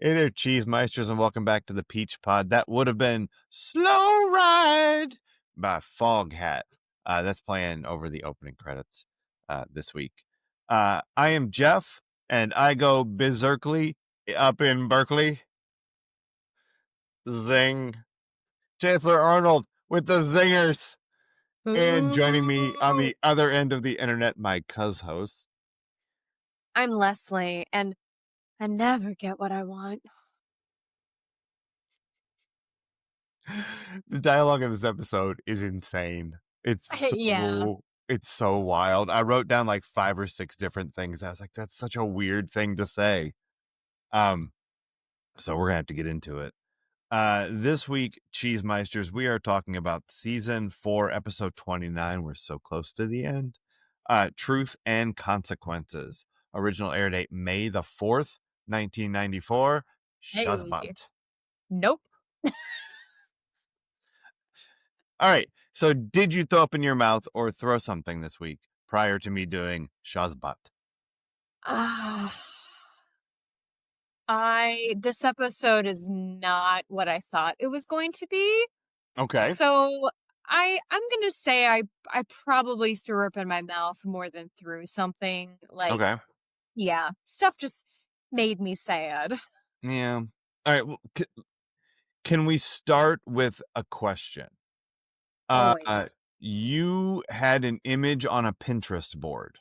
Hey there, Cheesemeisters, and welcome back to the Peach Pod. That would have been Slow Ride by Foghat. That's playing over the opening credits this week. I am Jeff, and I go berserkly up in Berkeley. Zing. Chancellor Arnold with the zingers. And joining me on the other end of the internet, my cuz-host. I'm Leslie, and I never get what I want. The dialogue in this episode is insane. Yeah. It's so wild. I wrote down like 5 or 6 different things. I was like, that's such a weird thing to say. So we're gonna have to get into it. This week, Cheesemeisters, we are talking about season 4, episode 29. We're so close to the end. Truth and Consequences. Original air date May the 4th, 1994. Hey. Shazbot. Nope. All right. So did you throw up in your mouth or throw something this week prior to me doing Shazbot? This episode is not what I thought it was going to be. Okay. So I'm gonna say I probably threw up in my mouth more than threw something. Okay. Yeah, stuff just made me sad. Yeah. All right. Well, can we start with a question? Always. You had an image on a Pinterest board.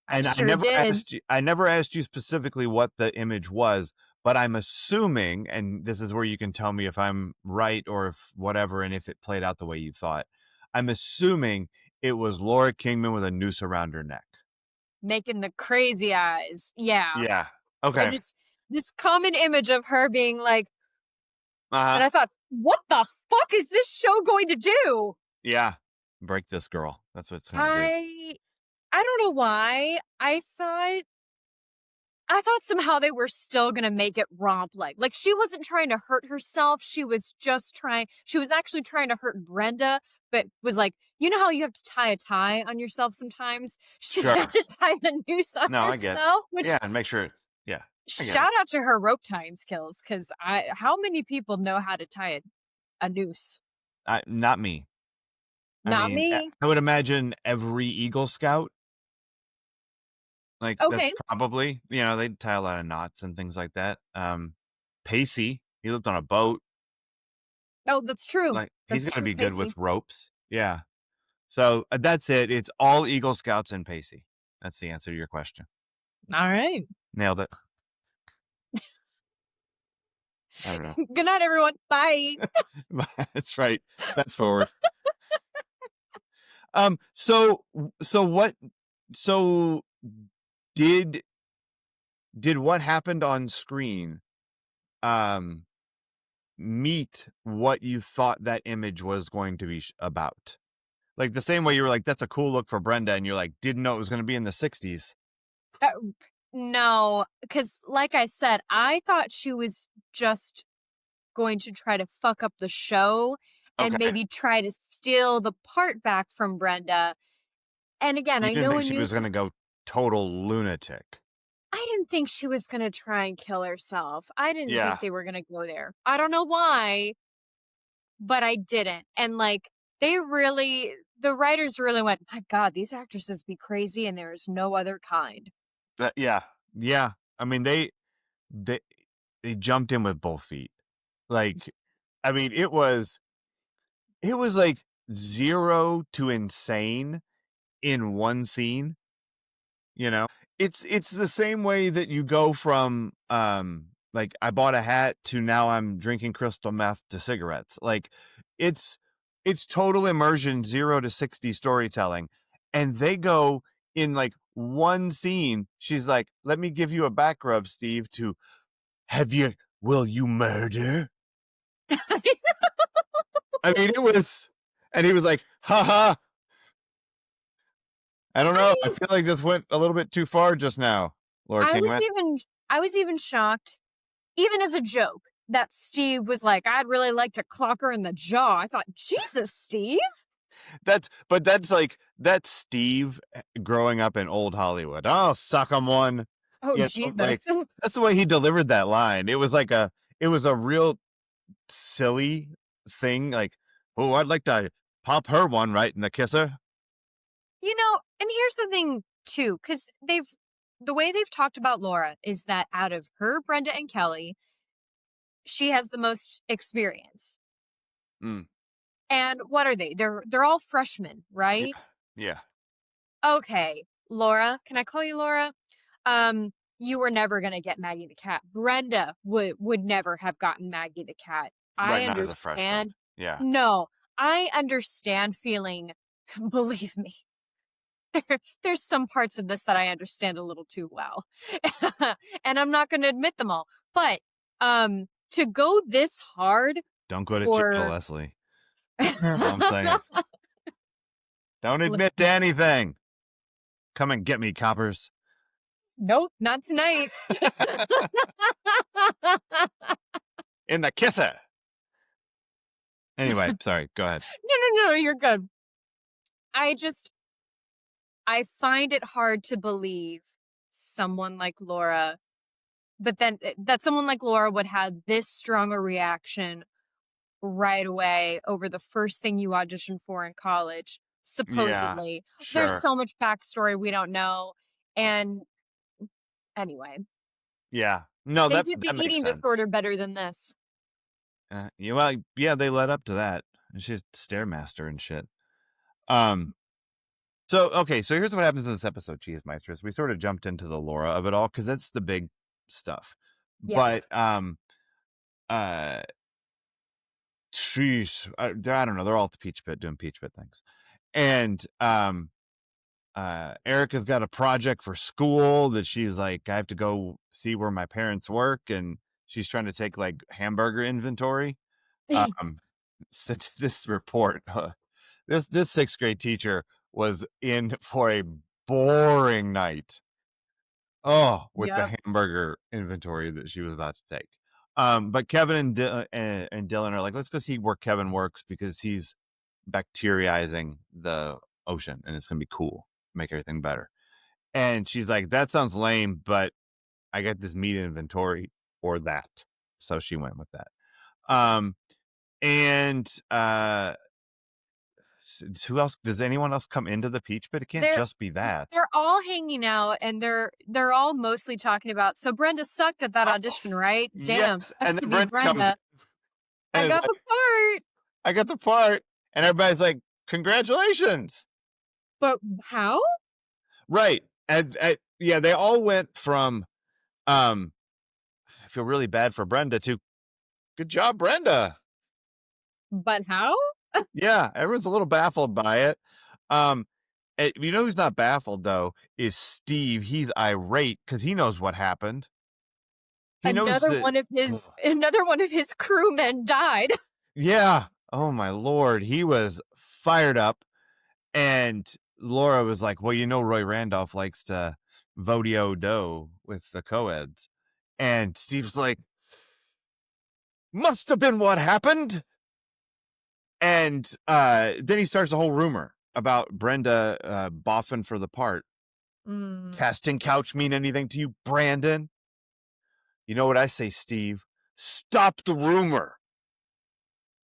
And I sure did. I never asked you specifically what the image was, but I'm assuming, and this is where you can tell me if I'm right or if whatever, and if it played out the way you thought. I'm assuming it was Laura Kingman with a noose around her neck. Making the crazy eyes. Yeah. Yeah. Okay. This common image of her being like, Uh-huh. and I thought, what the fuck is this show going to do? Yeah. Break this girl. That's what it's going to do. I don't know why. I thought somehow they were still gonna make it romp like she wasn't trying to hurt herself. She was actually trying to hurt Brenda, but was like, you know how you have to tie a tie on yourself sometimes? She had to tie a noose on herself. I get it. Yeah, and make sure it's, yeah. Shout out to her rope tying skills, because how many people know how to tie a noose? Not me. Not me. I would imagine every Eagle Scout. Like, okay. That's probably, they'd tie a lot of knots and things like that. Pacey, he lived on a boat. Oh, that's true. Like, he's going to be good with ropes. Yeah. So that's it. It's all Eagle Scouts and Pacey. That's the answer to your question. All right. Nailed it. I don't know. Good night, everyone. Bye. That's right. Fast forward. So did what happened on screen meet what you thought that image was going to be about? Like the same way you were like, that's a cool look for Brenda, and you're like, didn't know it was going to be in the 60s. No, because like I said, I thought she was just going to try to fuck up the show and maybe try to steal the part back from Brenda. And again, I know she was going to go total lunatic. I didn't think she was going to try and kill herself. I didn't think they were going to go there. I don't know why, but I didn't. And the writers really went, my God, these actresses be crazy and there is no other kind. Yeah. I mean, they jumped in with both feet. Like, I mean, it was like 0 to insane in one scene. It's the same way that you go from like, I bought a hat to now I'm drinking crystal meth to cigarettes. Like, it's total immersion, 0 to 60 storytelling, and they go in like one scene. She's like, let me give you a back rub, Steve, to will you murder? I mean, it was, and he was like, haha. I don't know. I feel like this went a little bit too far just now, Laura Kingman. I was even shocked, even as a joke, that Steve was like, I'd really like to clock her in the jaw. I thought, Jesus, Steve. That's Steve growing up in old Hollywood. Oh, suck 'em one. Oh, You know, Jesus. like, that's the way he delivered that line. It was a real silly thing, like, "Oh, I'd like to pop her one right in the kisser." And here's the thing too, because the way they've talked about Laura is that out of her, Brenda, and Kelly, she has the most experience. Mm, And what are they? They're all freshmen, yeah, right? yeah, Okay, Laura, can I call you Laura? You were never gonna get Maggie the cat. Brenda would never have gotten Maggie the cat. I right, not as a freshman. understand. Yeah, No, I understand feeling. Believe me, there's some parts of this that I understand a little too well, and I'm not going to admit them all. But to go this hard don't go to jail, for Leslie. All I'm saying. Don't admit to anything. Come and get me, coppers. Nope, not tonight. In the kisser. Anyway, sorry, go ahead. No, you're good. I just I find it hard to believe someone like Laura, but then that someone like Laura would have this strong a reaction right away over the first thing you audition for in college, Yeah, supposedly. There's sure. so much backstory we don't know. And anyway, Yeah. No, they that did the that makes eating sense. disorder better than this. Yeah, well, yeah, they led up to that. She's Stairmaster and shit. Um, so okay, so here's what happens in this episode, Cheese Meisters. We sort of jumped into the Laura of it all because that's the big stuff. But Yes. uh sheesh, I don't know, they're all at the Peach Pit doing Peach Pit things. And Erica's got a project for school that she's like, I have to go see where my parents work, and she's trying to take like hamburger inventory. Um, sent this report. This sixth grade teacher was in for a boring night. Oh, with the Yep. hamburger inventory that she was about to take. But Kevin and Dylan are like, let's go see where Kevin works because he's bacteriizing the ocean and it's gonna be cool, make everything better. And she's like, that sounds lame, but I got this meat inventory for that. So she went with that. Um, and who else? Does anyone else come into the Peach Pit? It can't They're just be that. they're all hanging out and they're all mostly talking about so Brenda sucked at that Oh, audition, right? Damn, yes. sucks And to then be Brenda comes in Brenda. I and is got like, the part. I got the part. And everybody's like, congratulations. But how? Right. And yeah, they all went from I feel really bad for Brenda to good job, Brenda. But how? Yeah, everyone's a little baffled by it. Um, you know who's not baffled though is Steve. He's irate because he knows what happened. He knows Another that. one of his Ugh. another one of his crewmen died. Yeah. Oh my lord, he was fired up, and Laura was like, "Well, you know, Roy Randolph likes to vodio dough with the co-eds," and Steve's like, "Must have been what happened." And then he starts a whole rumor about Brenda boffing for the part. Mm. Casting couch mean anything to you, Brandon? You know what I say, Steve? Stop the rumor.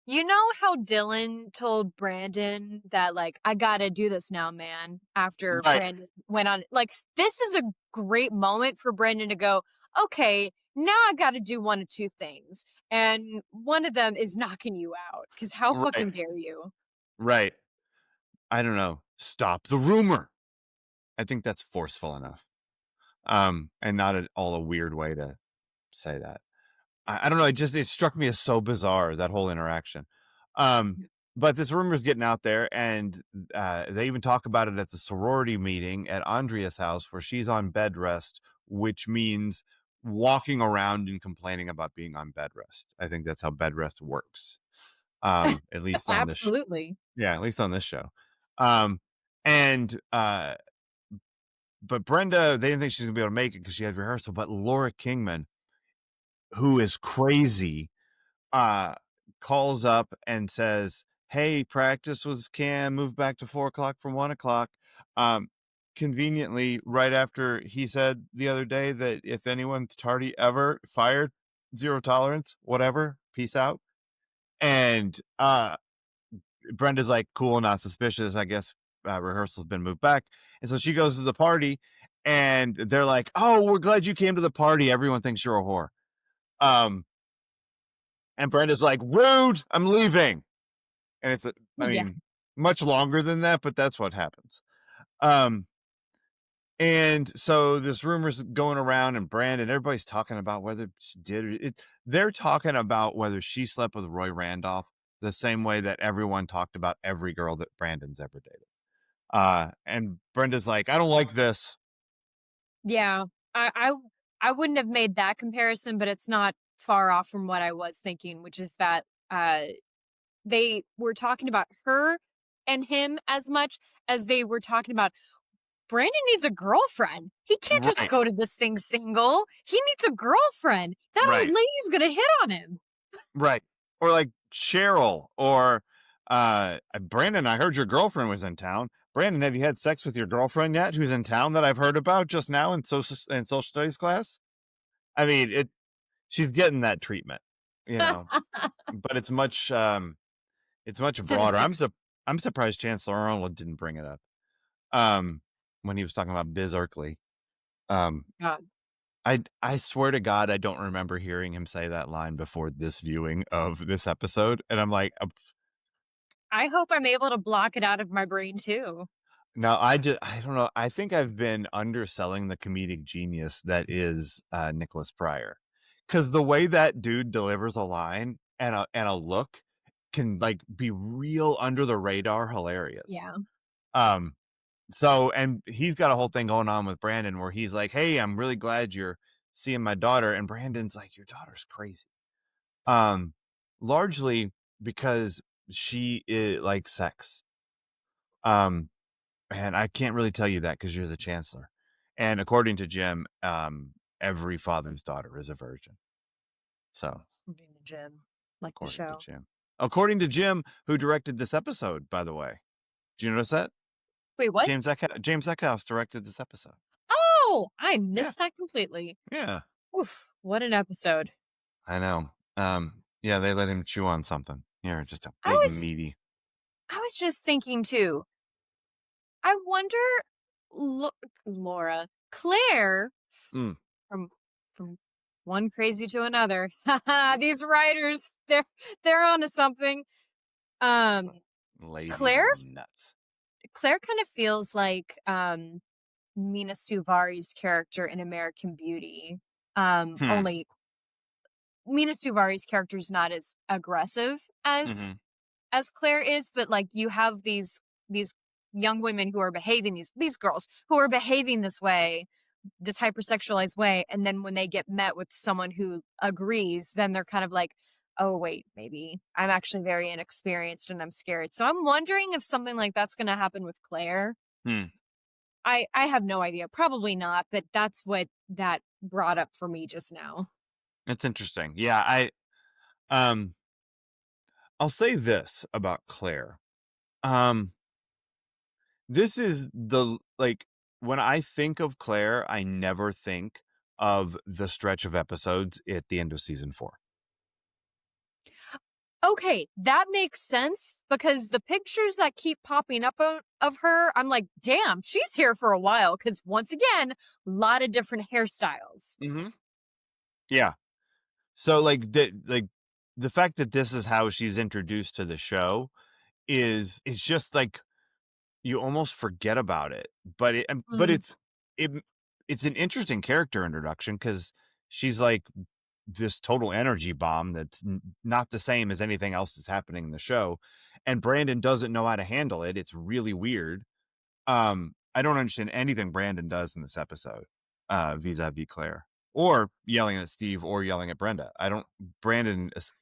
You know how Dylan told Brandon that, like, I gotta do this now, man, after Right, Brandon went on? Like, this is a great moment for Brandon to go, okay, now I gotta do one of two things. And one of them is knocking you out. Cause how right, fucking dare you? right. I don't know. Stop the rumor. I think that's forceful enough. And not at all a weird way to say that. I don't know. It struck me as so bizarre that whole interaction. Um, but this rumor is getting out there, and they even talk about it at the sorority meeting at Andrea's house, where she's on bed rest, which means walking around and complaining about being on bed rest. I think that's how bed rest works. At least on this, Absolutely. yeah, at least on this show. Um, and but Brenda, they didn't think she's gonna be able to make it because she had rehearsal. But Laura Kingman, who is crazy, uh, calls up and says, "Hey, practice was can move back to 4 o'clock from 1 o'clock." Um, conveniently right after he said the other day that if anyone's tardy ever, fired, zero tolerance, whatever, peace out. And Brenda's like, cool, not suspicious. I guess rehearsal's been moved back. And so she goes to the party and they're like, oh, we're glad you came to the party. Everyone thinks you're a whore. Um, and Brenda's like, rude, I'm leaving. And it's, I Yeah. mean, much longer than that, but that's what happens. Um, and so this rumor's going around, and Brandon, everybody's talking about whether she did it. They're talking about whether she slept with Roy Randolph the same way that everyone talked about every girl that Brandon's ever dated. And Brenda's like, I don't like this. Yeah. I I wouldn't have made that comparison, but it's not far off from what I was thinking, which is that uh they were talking about her and him as much as they were talking about Brandon needs a girlfriend. He can't just Right, go to this thing single. He needs a girlfriend. That old right, lady's gonna hit on him. right. Or like Cheryl, or Brandon, I heard your girlfriend was in town. Brandon, have you had sex with your girlfriend yet? Who's in town that I've heard about just now in social studies class? I mean, she's getting that treatment, you know, but it's much broader. Sinister. I'm surprised Chancellor Arnold didn't bring it up. Um, when he was talking about Biz Erkley. Um, God. I swear to God, I don't remember hearing him say that line before this viewing of this episode, and I'm like, I hope I'm able to block it out of my brain too. no, I don't know. I think I've been underselling the comedic genius that is Nicholas Pryor, because the way that dude delivers a line and a look can like be real under the radar hilarious. Yeah. Um, so and he's got a whole thing going on with Brandon where he's like, "Hey, I'm really glad you're seeing my daughter," and Brandon's like, "Your daughter's crazy." Um, Largely because likes sex. Um, and I can't really tell you that because you're the chancellor. And according to Jim, every father's daughter is a virgin. So, Being the gym, like the according to show. Jim. According to Jim, who directed this episode, by the way. Do you notice that? Wait, what? James Eckhouse directed this episode. Oh, I Yeah. missed that completely. Yeah. Oof, what an episode. I know. Yeah, they let him chew on something. You're just a I big was meaty. I was just thinking too. I wonder, Laura, Claire, Mm, from from one crazy to another. Haha, these writers, they're onto something. Um, ladies Claire are nuts. Claire kind of feels like Mina Suvari's character in American Beauty. Hmm. Only Mina Suvari's character is not as aggressive Mm-hmm. as Claire is, but like you have these young women who are behaving these girls who are behaving this way, this hypersexualized way, and then when they get met with someone who agrees, then they're kind of like, oh wait, maybe I'm actually very inexperienced and I'm scared. So I'm wondering if something like that's going to happen with Claire. Hmm. I have no idea, probably not, but that's what that brought up for me just now. It's interesting. Yeah, um I'll say this about Claire. Um this is the like when I think of Claire, I never think of the stretch of episodes at the end of season 4. Okay, that makes sense because the pictures that keep popping up of her, I'm like, damn, she's here for a while. Because once again, a lot of different hairstyles. Mm-hmm. Yeah. So the fact that this is how she's introduced to the show is it's just like you almost forget about it. But Mm, it it's an interesting character introduction because she's like this total energy bomb that's not the same as anything else that's happening in the show, and Brandon doesn't know how to handle it. It's really weird. I don't understand anything Brandon does in this episode, vis-a-vis Claire, or yelling at Steve, or yelling at Brenda. I don't. Brandon is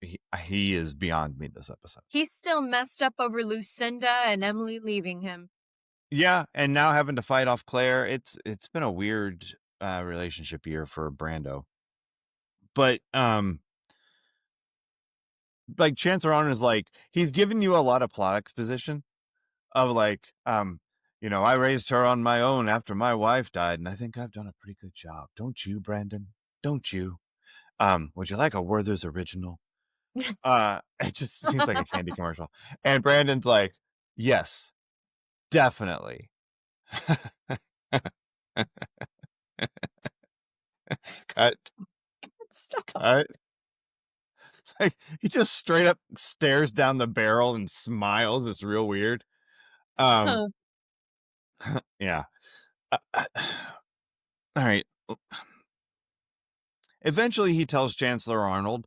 he is beyond me this episode. he's still messed up over Lucinda and Emily leaving him. Yeah, and now having to fight off Claire, it's been a weird relationship year for Brando. But like Chancellor On is like he's giving you a lot of plot exposition of like I raised her on my own after my wife died, and I think I've done a pretty good job. Don't you, Brandon? Don't you? Would you like a Werther's original? It just seems like a candy commercial. And Brandon's like, yes, definitely. Cut, Stop. cut. Like, he just straight up stares down the barrel and smiles. It's real weird. Um, Huh. yeah. All right. Eventually, he tells Chancellor Arnold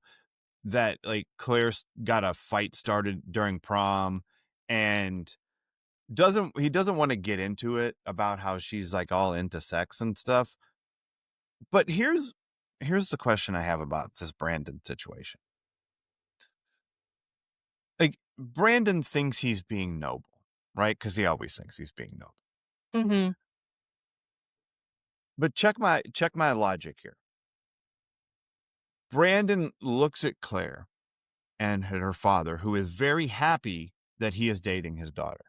that like Claire's got a fight started during prom, and doesn't want to get into it about how she's like all into sex and stuff. But here's the question I have about this Brandon situation. Like, Brandon thinks he's being noble, right? Because he always thinks he's being noble. Mhm. But check my logic here. Brandon looks at Claire and at her father, who is very happy that he is dating his daughter.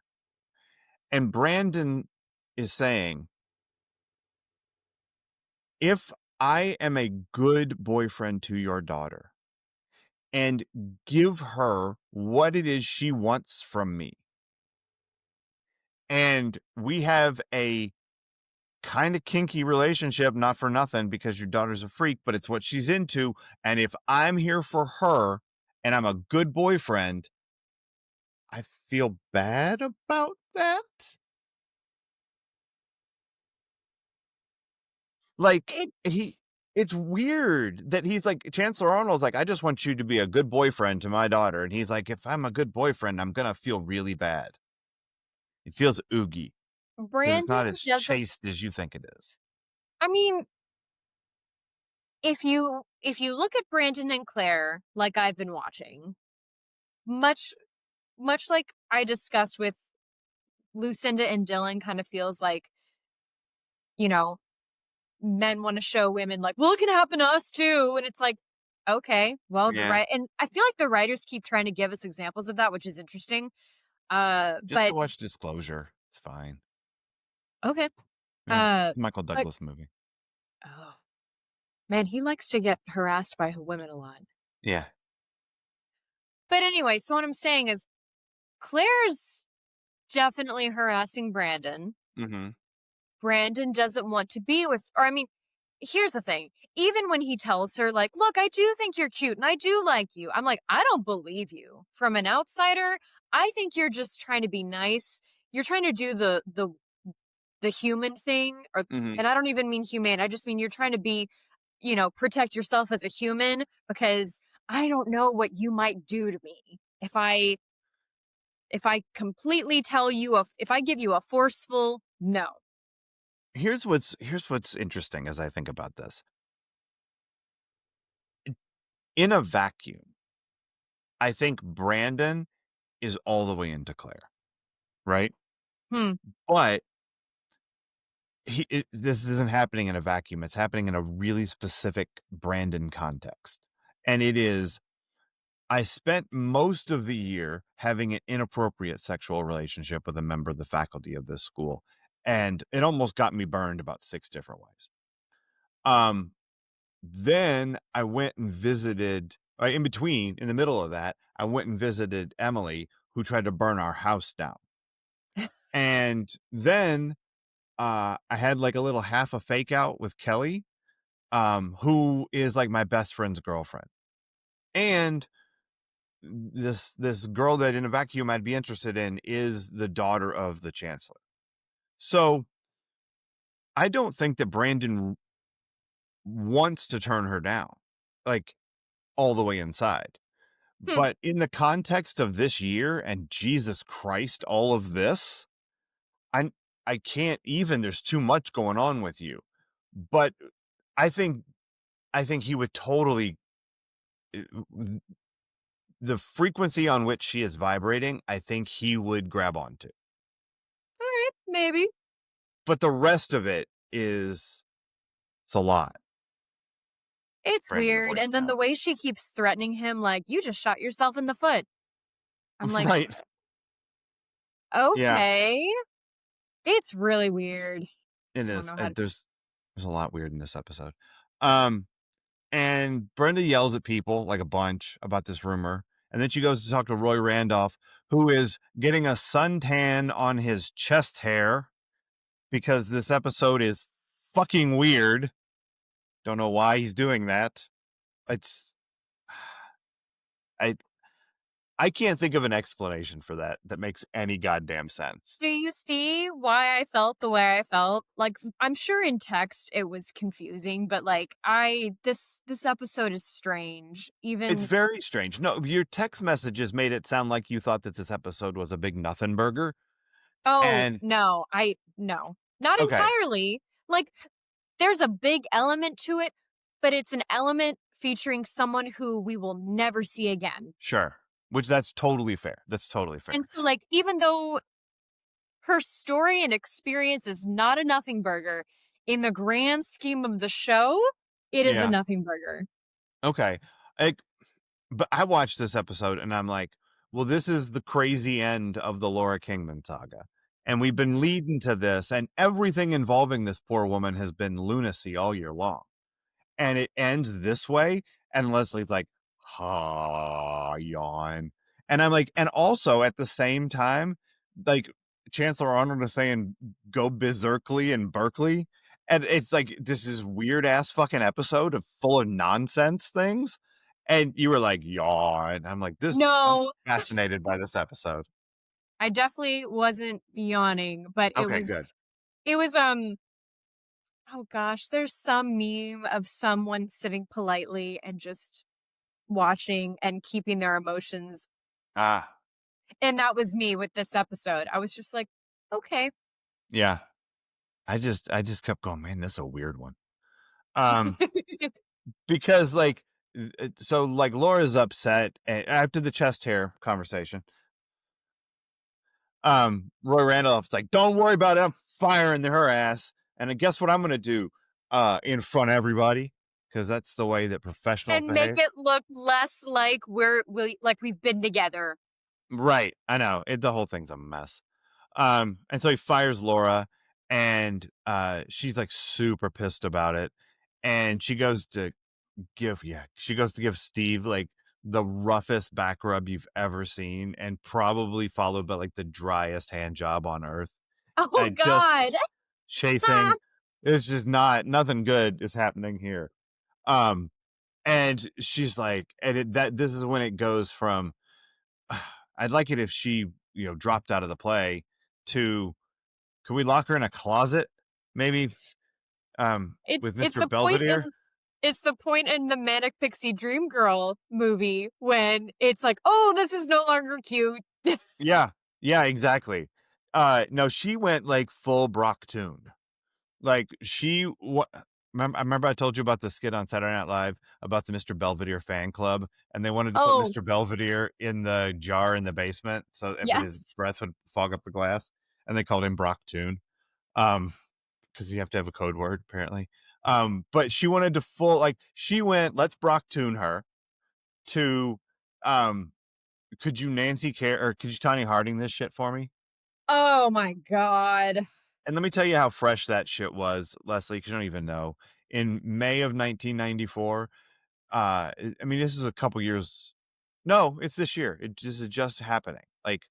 And Brandon is saying, if I am a good boyfriend to your daughter and give her what it is she wants from me, and we have a kind of kinky relationship, not for nothing because your daughter's a freak, but it's what she's into. And if I'm here for her and I'm a good boyfriend, I feel bad about that. Like, It it's weird that he's like, Chancellor Arnold's like, I just want you to be a good boyfriend to my daughter. And he's like, if I'm a good boyfriend, I'm going to feel really bad. It feels oogie because it's not Brandon as doesn't chaste as you think it is. I mean, if you look at Brandon and Claire like I've been watching, much much like I discussed with Lucinda and Dylan kind of feels like, you know, men want to show women like, well, it can happen to us too. And it's like, okay, well, Yeah. and I feel like the writers keep trying to give us examples of that, which is interesting. Just But go watch Disclosure. It's fine. okay. Yeah. Uh, It's a Michael but Douglas movie. oh man, he likes to get harassed by women a lot. Yeah. But anyway, so what I'm saying is Claire's definitely harassing Brandon. Mhm. Brandon doesn't want to be with, or I mean, here's the thing. Even when he tells her, like, look, I do think you're cute and I do like you, I'm like, I don't believe you. From an outsider, I think you're just trying to be nice. You're trying to do the human thing, or Mhm. and I don't even mean humane. I just mean you're trying to be, protect yourself as a human because I don't know what you might do to me if I completely tell you if I give you a forceful no. Here's what's interesting as I think about this. In a vacuum, I think Brandon is all the way into Claire, right? Hmm. But this isn't happening in a vacuum. It's happening in a really specific Brandon context. And it is, I spent most of the year having an inappropriate sexual relationship with a member of the faculty of this school. And it almost got me burned about 6 different ways. Um, Then I went and visited, in between, in the middle of that, I went and visited Emily, who tried to burn our house down. And then I had like a little half a fake out with Kelly, who is like my best friend's girlfriend. And this girl that in a vacuum I'd be interested in is the daughter of the chancellor. So I don't think that Brandon wants to turn her down, like all the way inside. Hmm. But in the context of this year and Jesus Christ, all of this, I I can't even. There's too much going on with you. But I think I think he would totally uh, the frequency on which she is vibrating, I think he would grab onto. All right, maybe. But the rest of it is it's a lot It's for him to weird. voice And then the out. way she keeps threatening him, like, you just shot yourself in the foot. I'm like, Right. Yeah. okay. It's really weird. It I don't is. know how to There's a lot weird in this episode. Um, and Brenda yells at people like a bunch about this rumor, and then she goes to talk to Roy Randolph, who is getting a suntan on his chest hair because this episode is fucking weird. Don't know why he's doing that. It's I I can't think of an explanation for that that makes any goddamn sense. Do you see why I felt the way I felt? Like, I'm sure in text it was confusing, but, like, this episode is strange. It's Even very strange. No, your text messages made it sound like you thought that this episode was a big nothing burger. oh, And no, no. Not okay, entirely. Like, there's a big element to it, but it's an element featuring someone who we will never see again. sure. Which that's totally fair. That's totally And fair. so, like, even though her story and experience is not a nothing burger, in the grand scheme of the show, it is a Yeah. nothing burger. Okay. I, but I watched this episode and I'm like, well, this is the crazy end of the Laura Kingman saga. And we've been leading to this, and everything involving this poor woman has been lunacy all year long. And it ends this way, and Leslie's like, "Ha, yawn." And I'm like, and also at the same time, like Chancellor Arnold is saying, "Go berserkly in Berkeley," and it's like this is weird ass fucking episode of full of nonsense things. And you were like, "Yawn." I'm like, this. I'm No, fascinated by this episode. I definitely wasn't yawning, but it Okay, was good. it was, oh gosh, there's some meme of someone sitting politely and just watching and keeping their emotions, Ah, and that was me with this episode. I was just like, "Okay." yeah. I just kept going, man. This is a weird one. Um, because like so like Laura's upset after the chest hair conversation. Roy Randolph's like, don't worry about it, I'm firing her ass. And guess what I'm gonna do in front of everybody? Because that's the way that professionals And make behave. it look less like like we've been together. Right. I know. The whole thing's a mess. And so he fires Laura, and she's like super pissed about it. And she goes to give Steve like the roughest back rub you've ever seen, and probably followed by like the driest hand job on earth. Oh And god. just chafing. It's just nothing good is happening here. Um, and she's like, that this is when it goes from I'd like it if she, dropped out of the play to could we lock her in a closet? Maybe with It's Mr. the point Belvedere? in it's the point in the Manic Pixie Dream Girl movie when it's like, "Oh, this is no longer cute." Yeah. Yeah, exactly. No, she went like full Brock Toon. Like she what I remember I told you about the skit on Saturday Night Live about the Mr. Belvedere fan club, and they wanted to put Oh, Mr. Belvedere in the jar in the basement but his yes. breath would fog up the glass, and they called him Brock Toon. Um, because you have to have a code word apparently. But she wanted to full like she went, let's Brock Toon her to um could you Nancy Care or could you Tiny Harding this shit for me? Oh my god. And let me tell you how fresh that shit was, Leslie, because you don't even know. In May of 1994, I mean, this is a couple years. No, it's this year. This is just happening. Like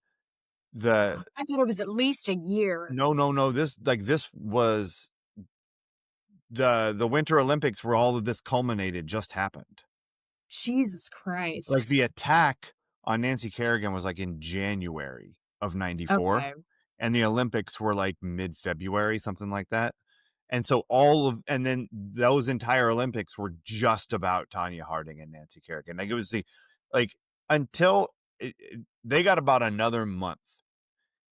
the I thought it was at least a year. no, no, no. This was the Winter Olympics where all of this culminated. Just happened. Jesus Christ. Like the attack on Nancy Kerrigan was like in January of '94, Okay. and the Olympics were like mid-February, something like that. And then those entire Olympics were just about Tanya Harding and Nancy Kerrigan. Like it was like until they got about another month,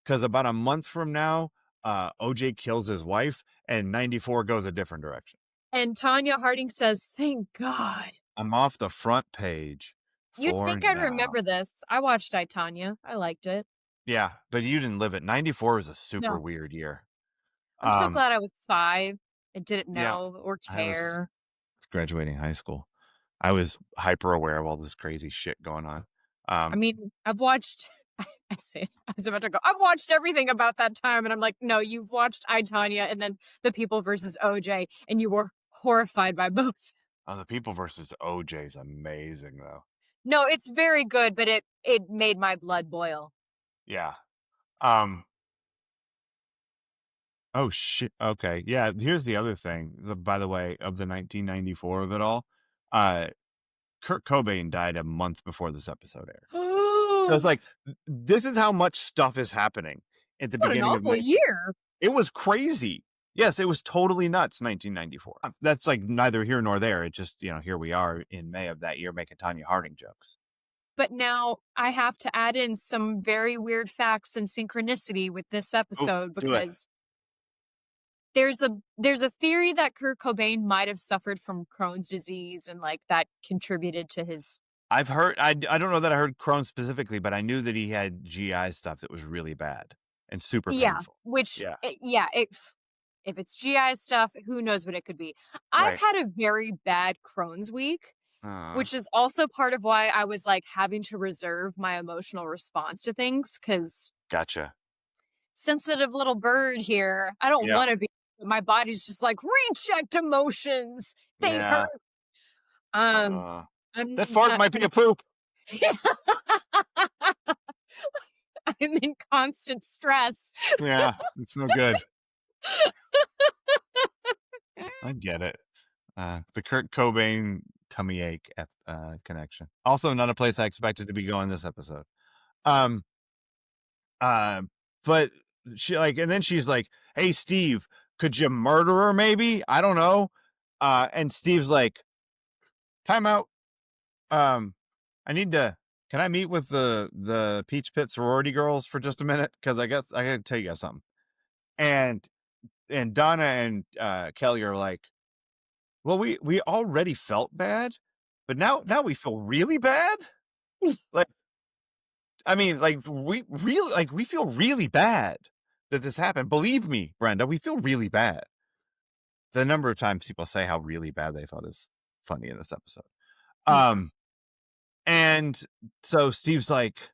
because about a month from now, OJ kills his wife, and '94 goes a different direction. And Tanya Harding says, "Thank God." I'm off the front page You'd for think I'd now. remember this. I watched I, Tonya. I liked it. Yeah, but you didn't live it. '94 was a super No. weird year. I'm so Um, glad I was 5 and didn't yeah, know or I was care. graduating high school. I was hyper aware of all this crazy shit going on. I Um, mean, I've watched I see. I was about to go, I've watched everything about that time. And I'm like, no, you've watched I, Tanya, and then The People versus OJ, and you were horrified by both. Oh, The People versus OJ is amazing though. No, it's very good, but it made my blood boil. Yeah. Um, oh shit. Okay. Yeah, here's the other thing. By the way, of the 1994 of it all, uh Kurt Cobain died a month before this episode aired. So it's What like this is how much stuff is happening at the an beginning of awful 19. year. It was crazy. Yes, it was totally nuts, 1994. That's like neither here nor there. It just, here we are in May of that year making Tanya Harding jokes. But now I have to add in some very weird facts and synchronicity with this Ooh, episode do it. because there's a theory that Kurt Cobain might have suffered from Crohn's disease and like that contributed to his. I've heard, I don't know that I heard Crohn's specifically, but I knew that he had GI stuff that was really bad and super Yeah, painful. which Yeah. yeah, if it's GI stuff, who knows what it could be. I've Right. had a very bad Crohn's week, Uh, which is also part of why I was like having to reserve my emotional response to things cuz gotcha. sensitive little bird here. I don't Yeah. want to be, but my body's just like reject emotions. They hurt. Yeah. Um Uh, I'm that fart might be a poop. I'm in constant stress. Yeah. It's no good. I get it. The Kurt Cobain tummy ache connection. Also, not a place I expected to be going this episode. Um, uh, but and then she's like, "Hey, Steve, could you murder her? Maybe I don't know." And Steve's like, "Time out. Um, I need to. Can I meet with the Peach Pit sorority girls for just a minute? Because I guess I gotta tell you guys something." And Donna and Kelly are like, well, we already felt bad, but now we feel really bad. Like, I mean, like we feel really bad that this happened. Believe me, Brenda, we feel really bad. The number of times people say how really bad they felt is funny in this episode. Yeah. And so Steve's like,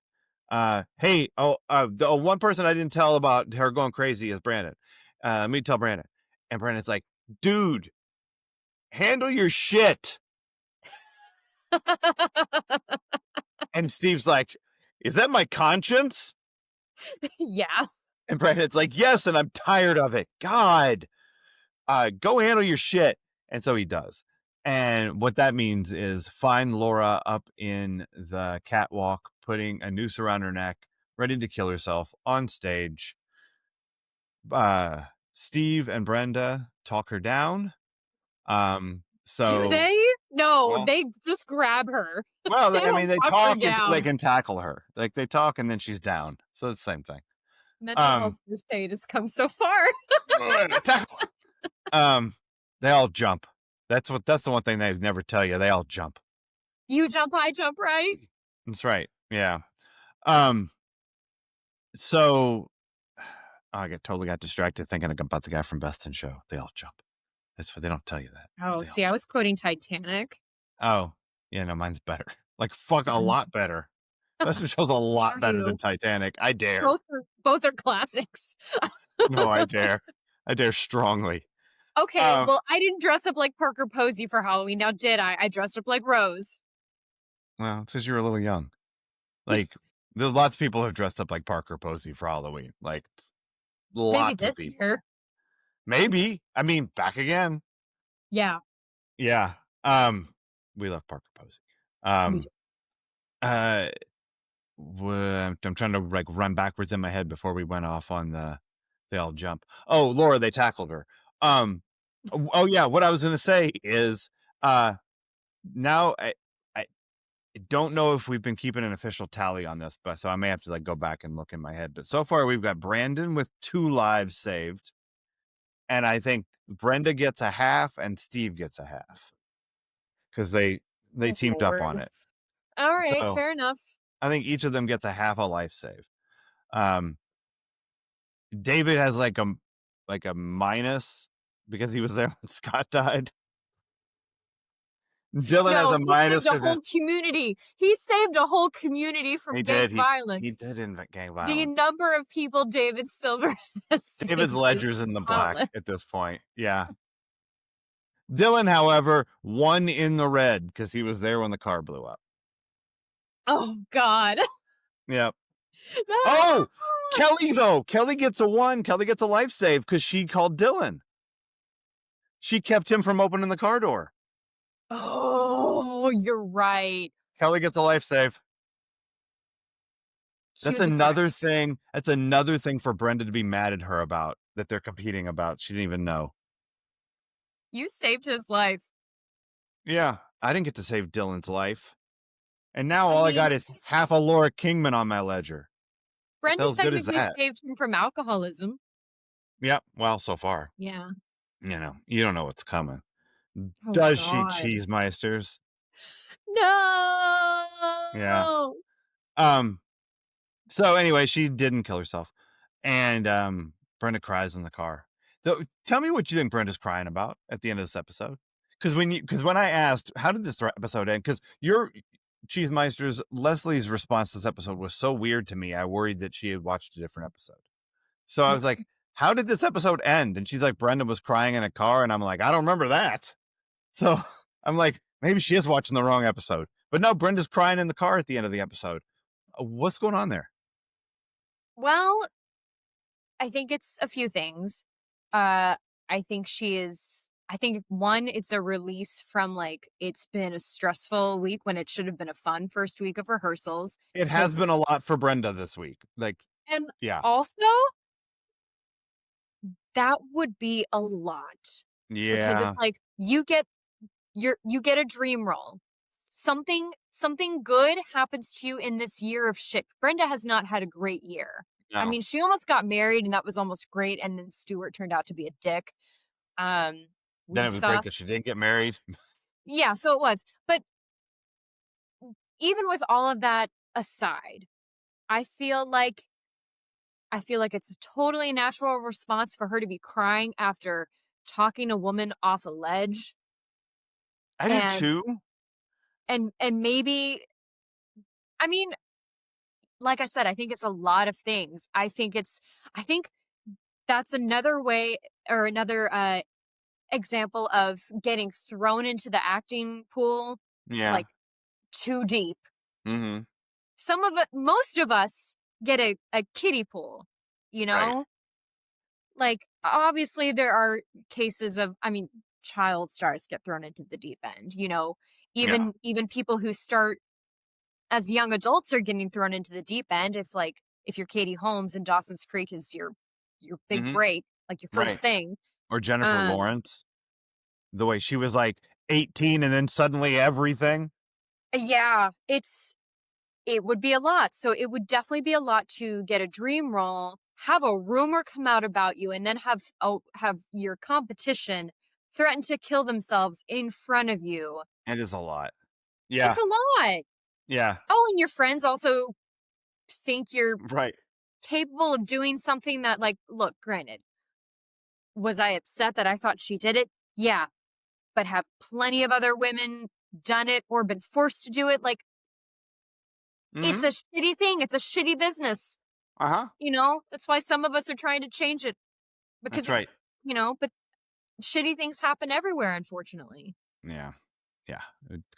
hey, the one person I didn't tell about her going crazy is Brandon. Let me tell Brandon. And Brandon's like, dude, handle your shit. And Steve's like, is that my conscience? Yeah. And Brandon's like, yes, and I'm tired of it. God, go handle your shit. And so he does. And what that means is find Laura up in the catwalk, putting a noose around her neck, ready to kill herself on stage. Steve and Brenda talk her down. Do So, they? No, well, they just grab her. well, They I don't mean, they talk her talk until they down. can tackle her. Like they talk and then she's down. So it's the same thing. Mental health Um, first aid has come so far. tackle. Um, they all jump. That's the one thing they never tell you. They all jump. You jump, I jump, right? That's right. Yeah. Um, so I totally got distracted thinking about the guy from Best in Show. They all jump. That's what they don't tell you that. Oh, They all see, I jump. was quoting Titanic. Oh, yeah, no, mine's better. Like fuck a lot better. Best in Show's a lot Are better than you? Titanic. I dare. Both are classics. No, I dare. I dare strongly. Okay, Um, well, I didn't dress up like Parker Posey for Halloween. Now, did I? I dressed up like Rose. well, it's because you were a little young. Like, there's lots of people who have dressed up like Parker Posey for Halloween. Like, Maybe lots of this people. year. Maybe. I mean, back again. Yeah, Yeah. We love Parker Posey. we do. Uh, I'm trying to like run backwards in my head before we went off on they all jump. Oh, Laura, they tackled her. Oh yeah, what I was gonna say is, now I don't know if we've been keeping an official tally on this, but so I may have to like go back and look in my head. But so far we've got Brandon with 2 lives saved, and I think Brenda gets a half and Steve gets a half because they Oh, teamed up on Lord. it. All right, So fair enough. I think each of them gets a half a life save. Um, David has like a minus because he was there when Scott died. Dylan has No, a he minus saved a because whole community. He saved a whole community he from gang did he violence. did invent gang The violence. number of people David Silver has David saved is Ledger's in the black countless. at this point. Yeah. Dylan, however, won in the red because he was there when the car blew up. Oh God. Yep. No! Oh, Kelly though. Kelly gets a 1. Kelly gets a life save because she called Dylan. She kept him from opening the car door. Oh, you're right. Kelly gets a life save. That's Cue the another French. thing. That's another thing for Brenda to be mad at her about that they're competing about. She didn't even know. You saved his life. Yeah, I didn't get to save Dylan's life. And now I all I mean, got is half a Laura Kingman on my ledger. What the Brenda hell's good is technically that? saved him from alcoholism. Yep. Well, so far, Yeah. you don't know what's coming. Oh Does she, God. cheese meisters? Yeah. No. Um. So anyway, she didn't kill herself, and Brenda cries in the car. Though, tell me what you think Brenda's crying about at the end of this episode. Because when I asked how did this episode end, because your cheese meisters Leslie's response to this episode was so weird to me. I worried that she had watched a different episode. So I was like, how did this episode end? And she's like, Brenda was crying in a car, and I'm like, I don't remember that. So I'm like, maybe she is watching the wrong episode. But no, Brenda's crying in the car at the end of the episode. What's going on there? Well, I think it's a few things. I think she is. I think one, it's a release from like it's been a stressful week when it should have been a fun first week of rehearsals. It has Because been a lot for Brenda this week. Like, and yeah, also that would be a lot because it's yeah, like you get a dream role. Something good happens to you in this year of shit. Brenda has not had a great year. I no. mean, she almost got married and that was almost great, and then Stuart turned out to be a dick. Um, Then weak it was great sauce. that she didn't get married. Yeah, so it was. But even with all of that aside, I feel like it's a totally natural response for her to be crying after talking a woman off a ledge I do and too. and maybe I mean, like I said, I think it's a lot of things. I think that's another way or another example of getting thrown into the acting pool Yeah. like too deep. Mm-hmm. Some of it, most of us get a kiddie pool, you Right. know? Like, obviously, there are cases of, I mean, child stars get thrown into the deep end, you know? Yeah. Even people who start as young adults are getting thrown into the deep end. If you're Katie Holmes and Dawson's Creek is your big Mm-hmm. break, like your first Right. thing. Or Jennifer Um, Lawrence, the way she was like 18 and then suddenly everything. yeah, it would be a lot. So it would definitely be a lot to get a dream role, have a rumor come out about you, and then have your competition threaten to kill themselves in front of you. It is a lot. It's Yeah. a lot. Yeah. Oh, and your friends also think you're Right. capable of doing something that, like, look, granted, was I upset that I thought she did it? Yeah. But have plenty of other women done it or been forced to do it? Like, it's Mm-hmm. a shitty thing. It's a shitty business. Uh-huh. You know, that's why some of us are trying to change it because That's it, right. but shitty things happen everywhere, unfortunately. Yeah. Yeah.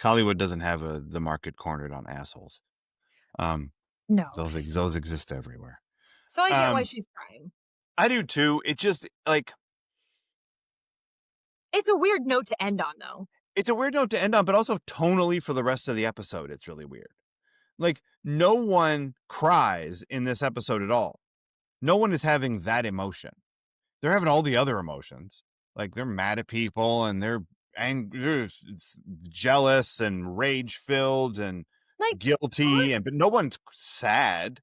Hollywood doesn't have the market cornered on assholes. Um, No. those exist everywhere. So I get why Um, she's crying. I do too. It just like It's a weird note to end on, though. it's a weird note to end on, but also tonally for the rest of the episode, it's really weird. Like, no one cries in this episode at all. No one is having that emotion. They're having all the other emotions. Like, they're mad at people and they're angry, they're jealous and rage filled and Like, guilty, but no one's sad.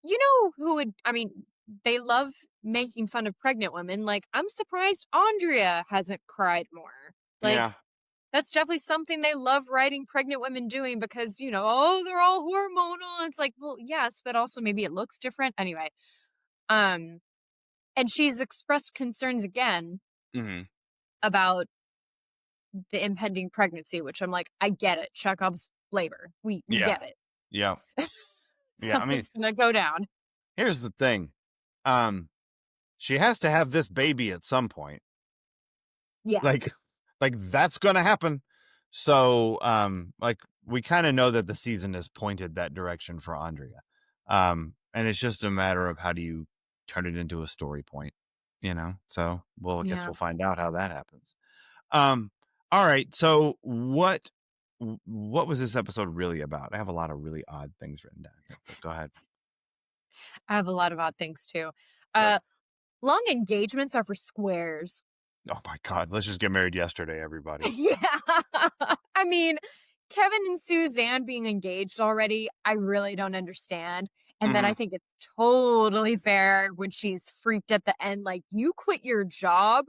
you know who would, I mean, they love making fun of pregnant women. Like, I'm surprised Andrea hasn't cried more. Like, Yeah. that's definitely something they love writing pregnant women doing because, oh, they're all hormonal. It's like, well, yes, but also maybe it looks different. Anyway, um, and she's expressed concerns again Hmm. about the impending pregnancy, which I'm like, I get it. Chekhov's labor. We Yeah. get it. Yeah. Yeah. I mean, Something's gonna go down. here's the thing. Um, she has to have this baby at some point. Yes. Like, like that's gonna happen. So, like we kind of know that the season is pointed that direction for Andrea. And it's just a matter of how do you turn it into a story point, you know? So, well, I guess Yeah. we'll find out how that happens. Um, all right. So, what was this episode really about? I have a lot of really odd things written down here, but go ahead. I have a lot of odd things too. Good. Uh, long engagements are for squares. Oh my God, let's just get married yesterday, everybody. Yeah. I mean, Kevin and Suzanne being engaged already, I really don't understand. And then Hmm. I think it's totally fair when she's freaked at the end, like, you quit your job.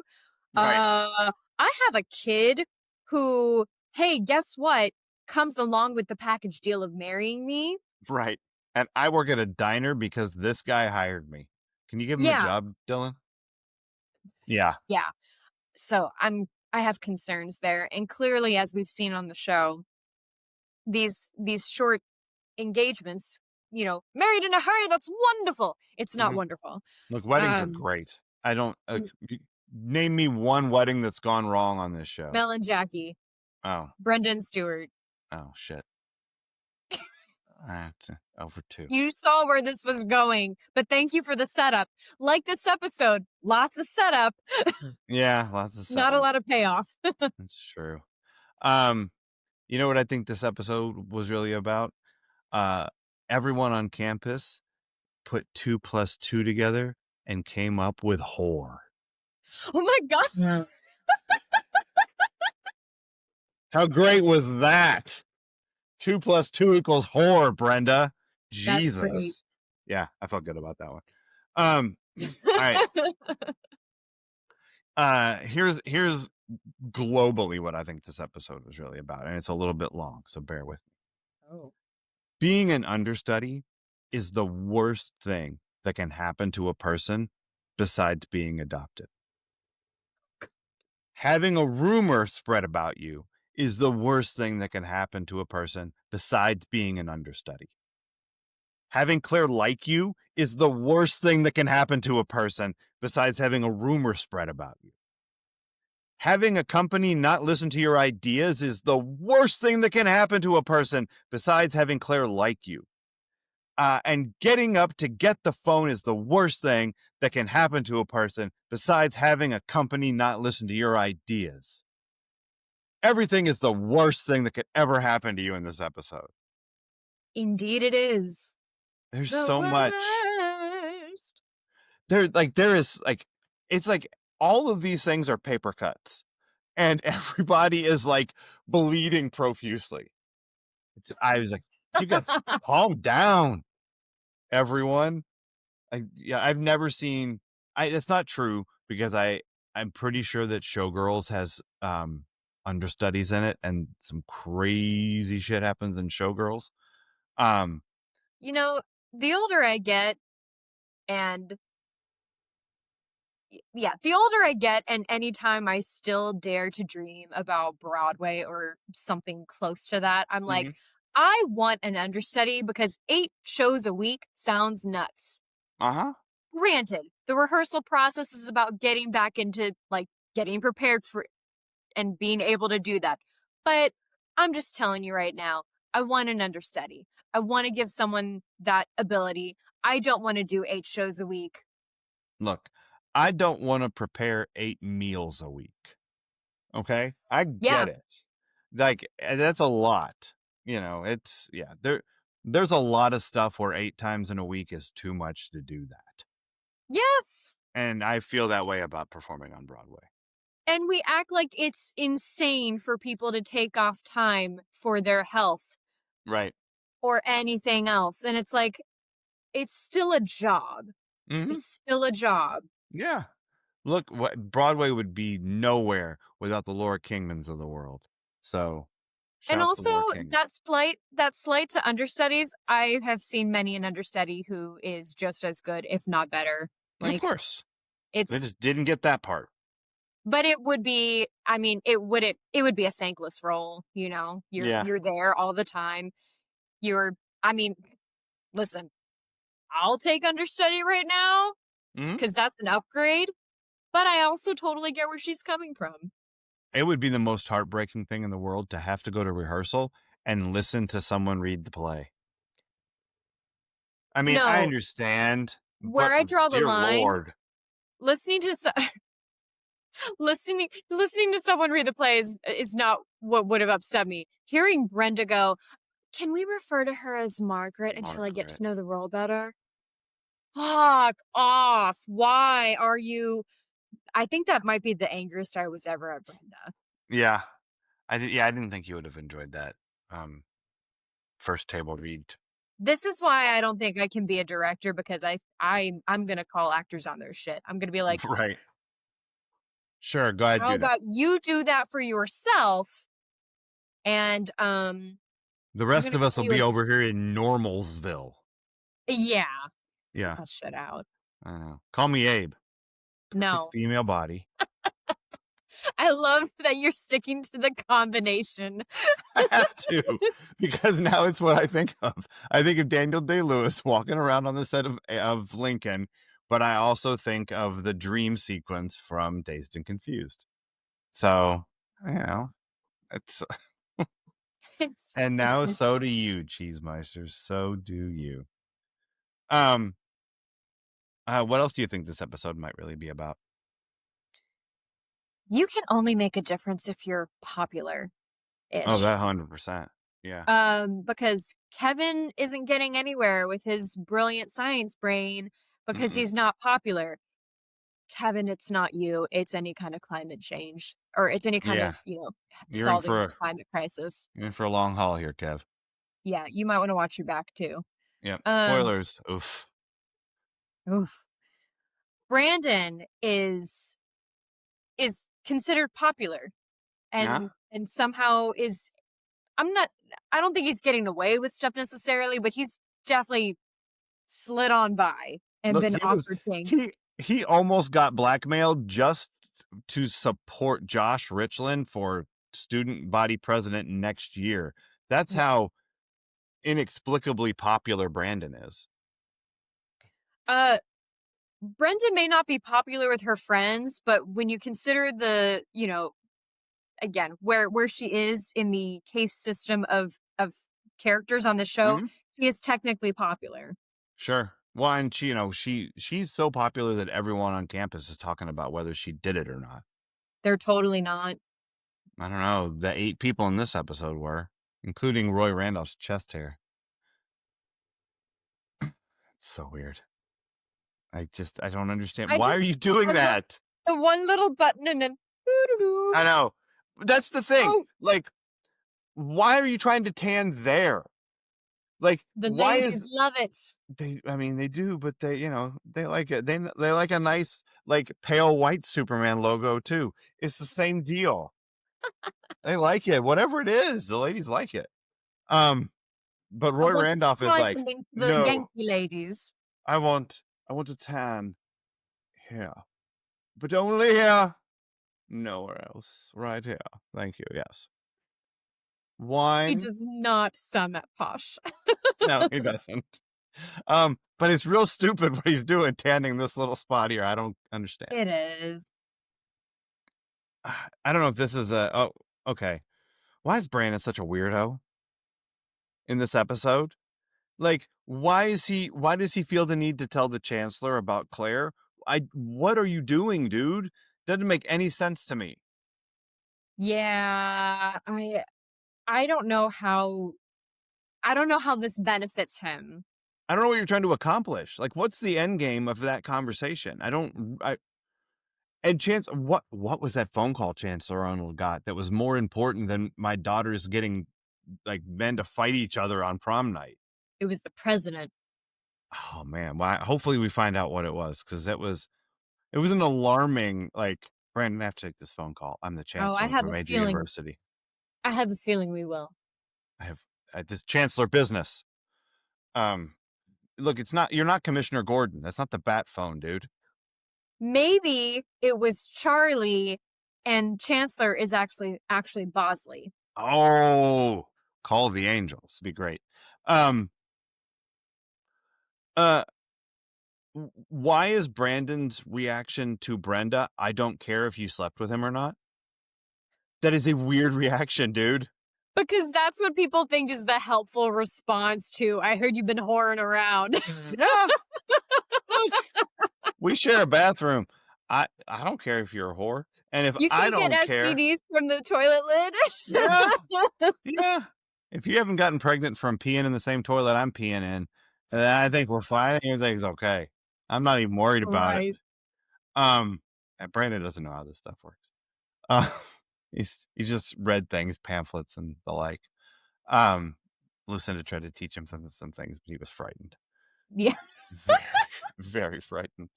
Right. I have a kid who, hey, guess what? Comes along with the package deal of marrying me. Right. And I work at a diner because this guy hired me. Can you give him a Yeah. job, Dylan? Yeah. Yeah. So I have concerns there. And clearly, as we've seen on the show, these short engagements, married in a hurry, that's wonderful. It's not Hmm. wonderful. Look, weddings are Um, great. I don't M- name me one wedding that's gone wrong on this show. Mel and Jackie, Oh, Brendan Stewart. oh shit. Over two. You saw where this was going, but thank you for the setup. Like this episode, lots of setup, Yeah, lots of not a setup. lot of payoff. That's true. Um, you know what I think this episode was really about? Uh, everyone on campus put 2 plus 2 together and came up with whore. Oh my god. Yeah. How great was that? 2 plus 2 equals whore, Brenda. That's great. Jesus. Yeah, I felt good about that one. Um, all right. Here's globally what I think this episode was really about, and it's a little bit long, so bear with me. Oh. Being an understudy is the worst thing that can happen to a person besides being adopted. Having a rumor spread about you is the worst thing that can happen to a person besides being an understudy. Having Claire like you is the worst thing that can happen to a person besides having a rumor spread about you. Having a company not listen to your ideas is the worst thing that can happen to a person besides having Claire like you. And getting up to get the phone is the worst thing that can happen to a person besides having a company not listen to your ideas. Everything is the worst thing that could ever happen to you in this episode. Indeed it is. There's The so much. worst. There is like, it's like all of these things are paper cuts and everybody is like bleeding profusely. I was like, you guys calm down, everyone. I've never seen. That's not true because I'm pretty sure that Showgirls has understudies in it, and some crazy shit happens in Showgirls. Um, You know, the older I get, and yeah, the older I get, and anytime I still dare to dream about Broadway or something close to that, I'm like, mhm. I want an understudy because 8 shows a week sounds nuts. Uh-huh. Granted, the rehearsal process is about getting back into like getting prepared for and being able to do that. But I'm just telling you right now, I want an understudy. I want to give someone that ability. I don't want to do 8 shows a week. Look, I don't want to prepare 8 meals a week. Okay, I Yeah. get it. Like that's a lot. It's there's a lot of stuff where 8 times in a week is too much to do that. Yes. And I feel that way about performing on Broadway. And we act like it's insane for people to take off time for their health Right. or anything else. And it's like, it's still a job. Hmm. It's still a job. Yeah. Look, what Broadway would be nowhere without the Laura Kingmans of the world. So, And shouts to also Laura Kingman. that slight to understudies, I have seen many an understudy who is just as good, if not better. Of Like course. They it's just didn't get that part. But it would be, I mean, it would be a thankless role, you know? Yeah. You're there all the time. You're I mean, listen, I'll take understudy right now Mhm. because that's an upgrade, but I also totally get where she's coming from. It would be the most heartbreaking thing in the world to have to go to rehearsal and listen to someone read the play. I mean, I No, understand, where but I draw the dear line, lord. listening to listening to someone read the play is not what would have upset me. Hearing Brenda go, "Can we refer to her as Margaret until I get Margaret. to know the role better?" Fuck off. Why are you I think that might be the angriest I was ever at Brenda. Yeah. I didn't think you would have enjoyed that, um, first table read. This is why I don't think I can be a director because I'm gonna call actors on their shit. I'm gonna be like, Right. Sure, go ahead, "How do that. about you do that for yourself?" And, The I'm rest gonna of us call will you be a over here in Normalsville. yeah, cut Yeah, that shit out. I know. Call me Abe. Perfect No. female body. I love that you're sticking to the combination. I have to, because now it's what I think of. I think of Daniel Day-Lewis walking around on the set of Lincoln, but I also think of the dream sequence from Dazed and Confused. So, you know, it's and It's now been so do you, Cheesemeisters. So do you. Um, what else do you think this episode might really be about? you can only make a difference if you're Oh, popular-ish. that 100%. Yeah. Because Kevin isn't getting anywhere with his brilliant science brain because Mm-mm. he's not popular. Kevin, it's not you. It's any kind of climate change or it's any kind Yeah. of, you know, You're in solving for the climate crisis. a long haul here, Kev. Yeah, you might want to watch your back too. Yep. Um, Spoilers. Oof. oof. Brandon is considered popular Yeah. and somehow is I'm not I don't think he's getting away with stuff necessarily, but he's definitely slid on by and Look, been offered things. he almost got blackmailed just to support Josh Richland for student body president next year. That's Yeah. how inexplicably popular Brandon is. Uh, Brenda may not be popular with her friends, but when you consider the, you know, again, where she is in the case system of characters on the show, Mhm. she is technically popular. Sure. Well, and she, she's so popular that everyone on campus is talking about whether she did it or not. They're totally not. I don't know. The 8 people in this episode were, including Roy Randolph's chest hair. It's so weird. I don't understand. I Why are just you doing oh, that? the one little button and then doo-doo-doo. I know. That's the thing. Oh, Like, why are you trying to tan there? Like, the why ladies is love it. they I mean, they do, but they like it. They like a nice, like, pale white Superman logo too. It's the same deal. They like it. Whatever it is, the ladies like it. Um, but I Roy want to Randolph is try like, something for the "No, Yankee ladies. I want a tan here, but only here, nowhere else. Right here. Thank you. Yes. He Wine? does not sound that posh. No, he doesn't. But it's real stupid what he's doing, tanning this little spot here. I don't understand. It is. I don't know if this is okay. Why is Brandon such a weirdo in this episode? Like, why does he feel the need to tell the chancellor about Claire? What are you doing, dude? Doesn't make any sense to me. Yeah, I don't know how this benefits him. I don't know what you're trying to accomplish. Like, what's the end game of that conversation? I don't I And Chance, what was that phone call Chancellor Arnold got that was more important than my daughters getting, like, men to fight each other on prom night? It was the president. Oh man, well, hopefully we find out what it was, because it was an alarming, like, Brandon, I have to take this phone call. I'm the Oh, chancellor of a major university. I have a feeling we will. I have this chancellor business. Um, Look, you're not Commissioner Gordon. That's not the bat phone, dude. Maybe it was Charlie and Chancellor is actually Bosley. Oh, Call the Angels. Be great. Um, uh, why is Brandon's reaction to Brenda, "I don't care if you slept with him or not"? That is a weird reaction, dude. Because that's what people think is the helpful response to, "I heard you've been whoring around." Yeah, look, we share a bathroom. I don't care if you're a whore, and if You I can't get don't care, STDs from the toilet yeah, lid. yeah. If you haven't gotten pregnant from peeing in the same toilet I'm peeing in, then I think we're fine. Everything's okay. I'm not even worried about it. Christ. Um, and Brandon doesn't know how this stuff works. Uh, he's just read things, pamphlets, and the like. Um, Lucinda tried to teach him some things, but he was frightened. Yeah. Very, very frightened.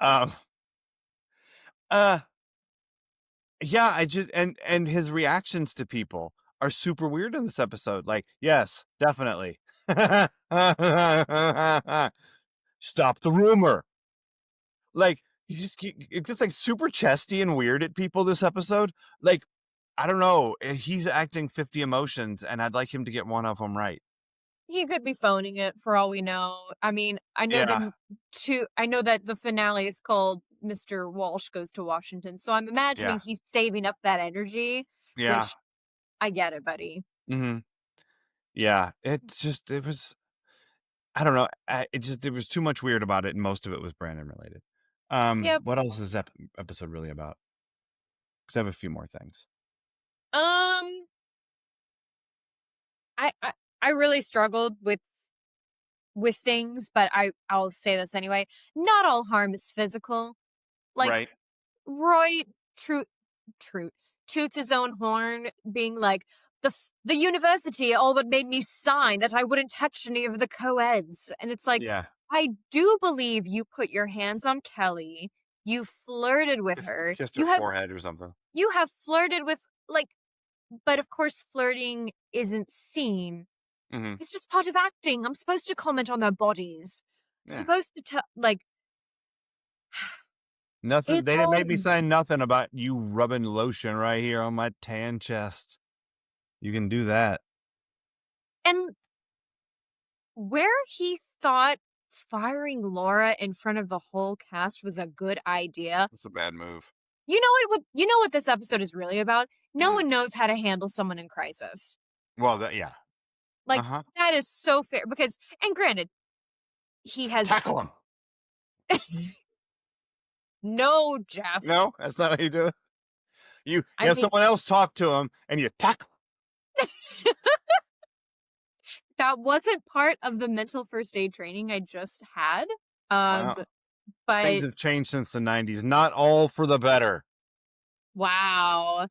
Um, uh, yeah, I just and his reactions to people are super weird in this episode. Like, yes, definitely. Stop the rumor. Like, it's just like super chesty and weird at people this episode. Like, I don't know. He's acting 50 emotions, and I'd like him to get one of them right. He could be phoning it for all we know. I mean, Yeah, I know that the finale is called Mr. Walsh Goes to Washington, so I'm yeah, imagining he's saving up that energy, yeah. which I get it, buddy. Hmm. Yeah, it was, I don't know. There was too much weird about it, and most of it was Brandon related. Yep. What else is that episode really about? Because I have a few more things. Um, I I, I really struggled with things, but I'll say this anyway. Not all harm is physical. Like Right. Roy Troot Troot toots his own horn, being like, the university all but made me sign that I wouldn't touch any of the co-eds. And it's like, Yeah. I do believe you put your hands on Kelly. You flirted with her. Kissed her forehead or something. You have flirted with, like, but of course flirting isn't seen. Hmm. It's just part of acting. I'm supposed to comment on their bodies. Yeah. Supposed to tell, like, Nothing. it's They didn't all. make me sign nothing about you rubbing lotion right here on my tan chest. You can do that. And where he thought firing Laura in front of the whole cast was a good idea. That's a bad move. You know what this episode is really about? No Mm. one knows how to handle someone in crisis. Well, that, yeah. Uh Like, huh. that is so fair because, and granted, he has Tackle him. no Jeff. No, that's not how you do it. You I have mean, someone else talk to him, and you tackle. that wasn't part of the mental first aid training I just had. Um, Wow. Things but have changed since the '90s. Not all for the better. wow.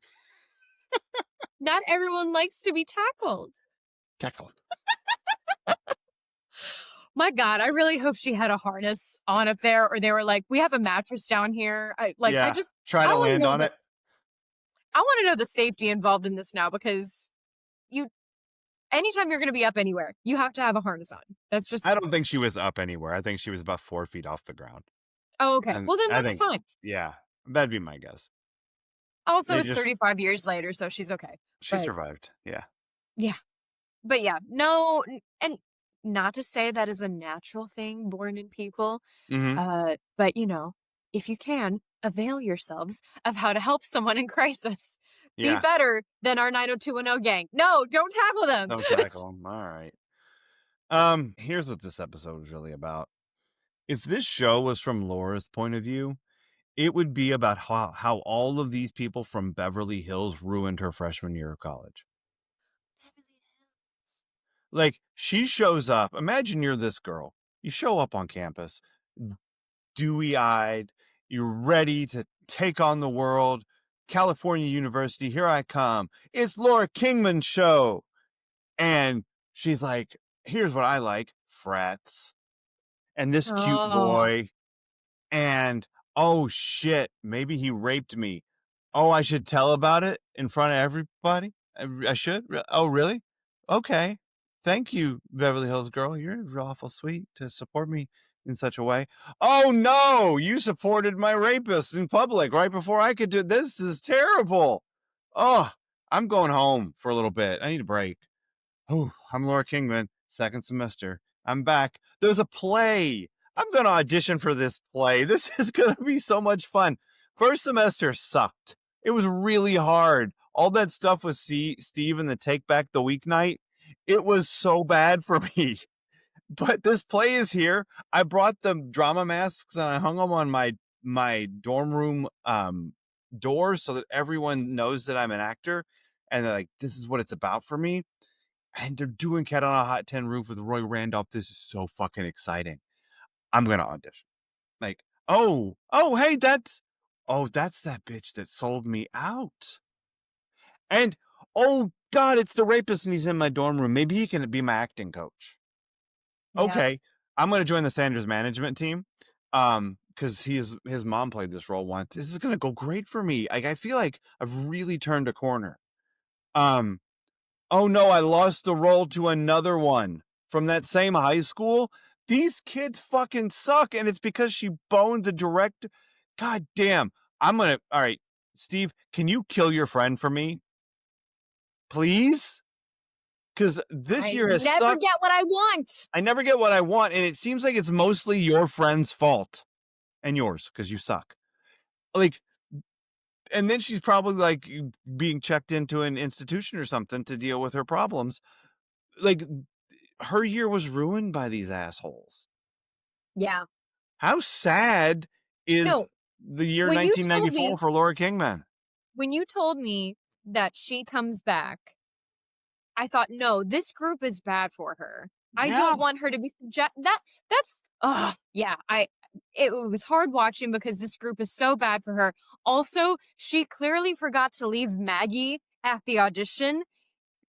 Not everyone likes to be tackled. Tackle him. My God, I really hope she had a harness on up there, or they were like, "We have a mattress down here." Yeah. Try I to want to land know on it. I want to know the safety involved in this now because you, anytime you're going to be up anywhere, you have to have a harness on. That's just, I don't think she was up anywhere. I think she was about 4 feet off the ground. oh, okay. And Well, then I that's think, fine. yeah, that'd be my guess. Also, They it's just 35 years later, so she's okay. She But survived. Yeah. yeah, but yeah, no, and not to say that is a natural thing born in people, Mhm. but if you can, avail yourselves of how to help someone in crisis. Be Yeah. better than our 90210 gang. No, don't tackle them. Don't tackle him. Alright. Here's what this episode was really about. If this show was from Laura's point of view, it would be about how all of these people from Beverly Hills ruined her freshman year of college. Like, she shows up. Imagine you're this girl. You show up on campus, dewy eyed. You're ready to take on the world. California University, here I come. It's Laura Kingman's show. And she's like, here's what I like, frats. And this cute Oh, boy. And oh shit, maybe he raped me. Oh, I should tell about it in front of everybody? I should? Oh, really? Okay. Thank you, Beverly Hills girl. You're awful sweet to support me in such a way. Oh no, you supported my rapist in public right before I could do this. Is terrible. Oh, I'm going home for a little bit. I need a break. Oh, I'm Laura Kingman, second semester. I'm back. There's a play. I'm going to audition for this play. This is going to be so much fun. First semester sucked. It was really hard. All that stuff with Steve and the Take Back the Weeknight, it was so bad for me. But this play is here. I brought the drama masks and I hung them on my dorm room door so that everyone knows that I'm an actor and they're like, this is what it's about for me. And they're doing Cat on a Hot Tin Roof with Roy Randolph. This is so fucking exciting. I'm gonna audition. Like, hey, that's that bitch that sold me out. And oh God, it's the rapist and he's in my dorm room. Maybe he can be my acting coach. Yep. Okay, I'm gonna join the Sanders management team. Because his mom played this role once. This is gonna go great for me. Like, I feel like I've really turned a corner. Um, Oh no, I lost the role to another one from that same high school. These kids fucking suck, and it's because she boned the director. God damn. All right, Steve, can you kill your friend for me? Please? Because this I year has never sucked. get what I want. I never get what I want, and it seems like it's mostly your friend's fault and yours because you suck. Like, and then she's probably like being checked into an institution or something to deal with her problems. Like, her year was ruined by these assholes. Yeah. How sad is No, the year when you told me 1994 for Laura Kingman? when you told me that she comes back, I thought, "No, this group is bad for her. I Yeah, don't want her to be subject." That's yeah, I it was hard watching because this group is so bad for her. Also, she clearly forgot to leave Maggie at the audition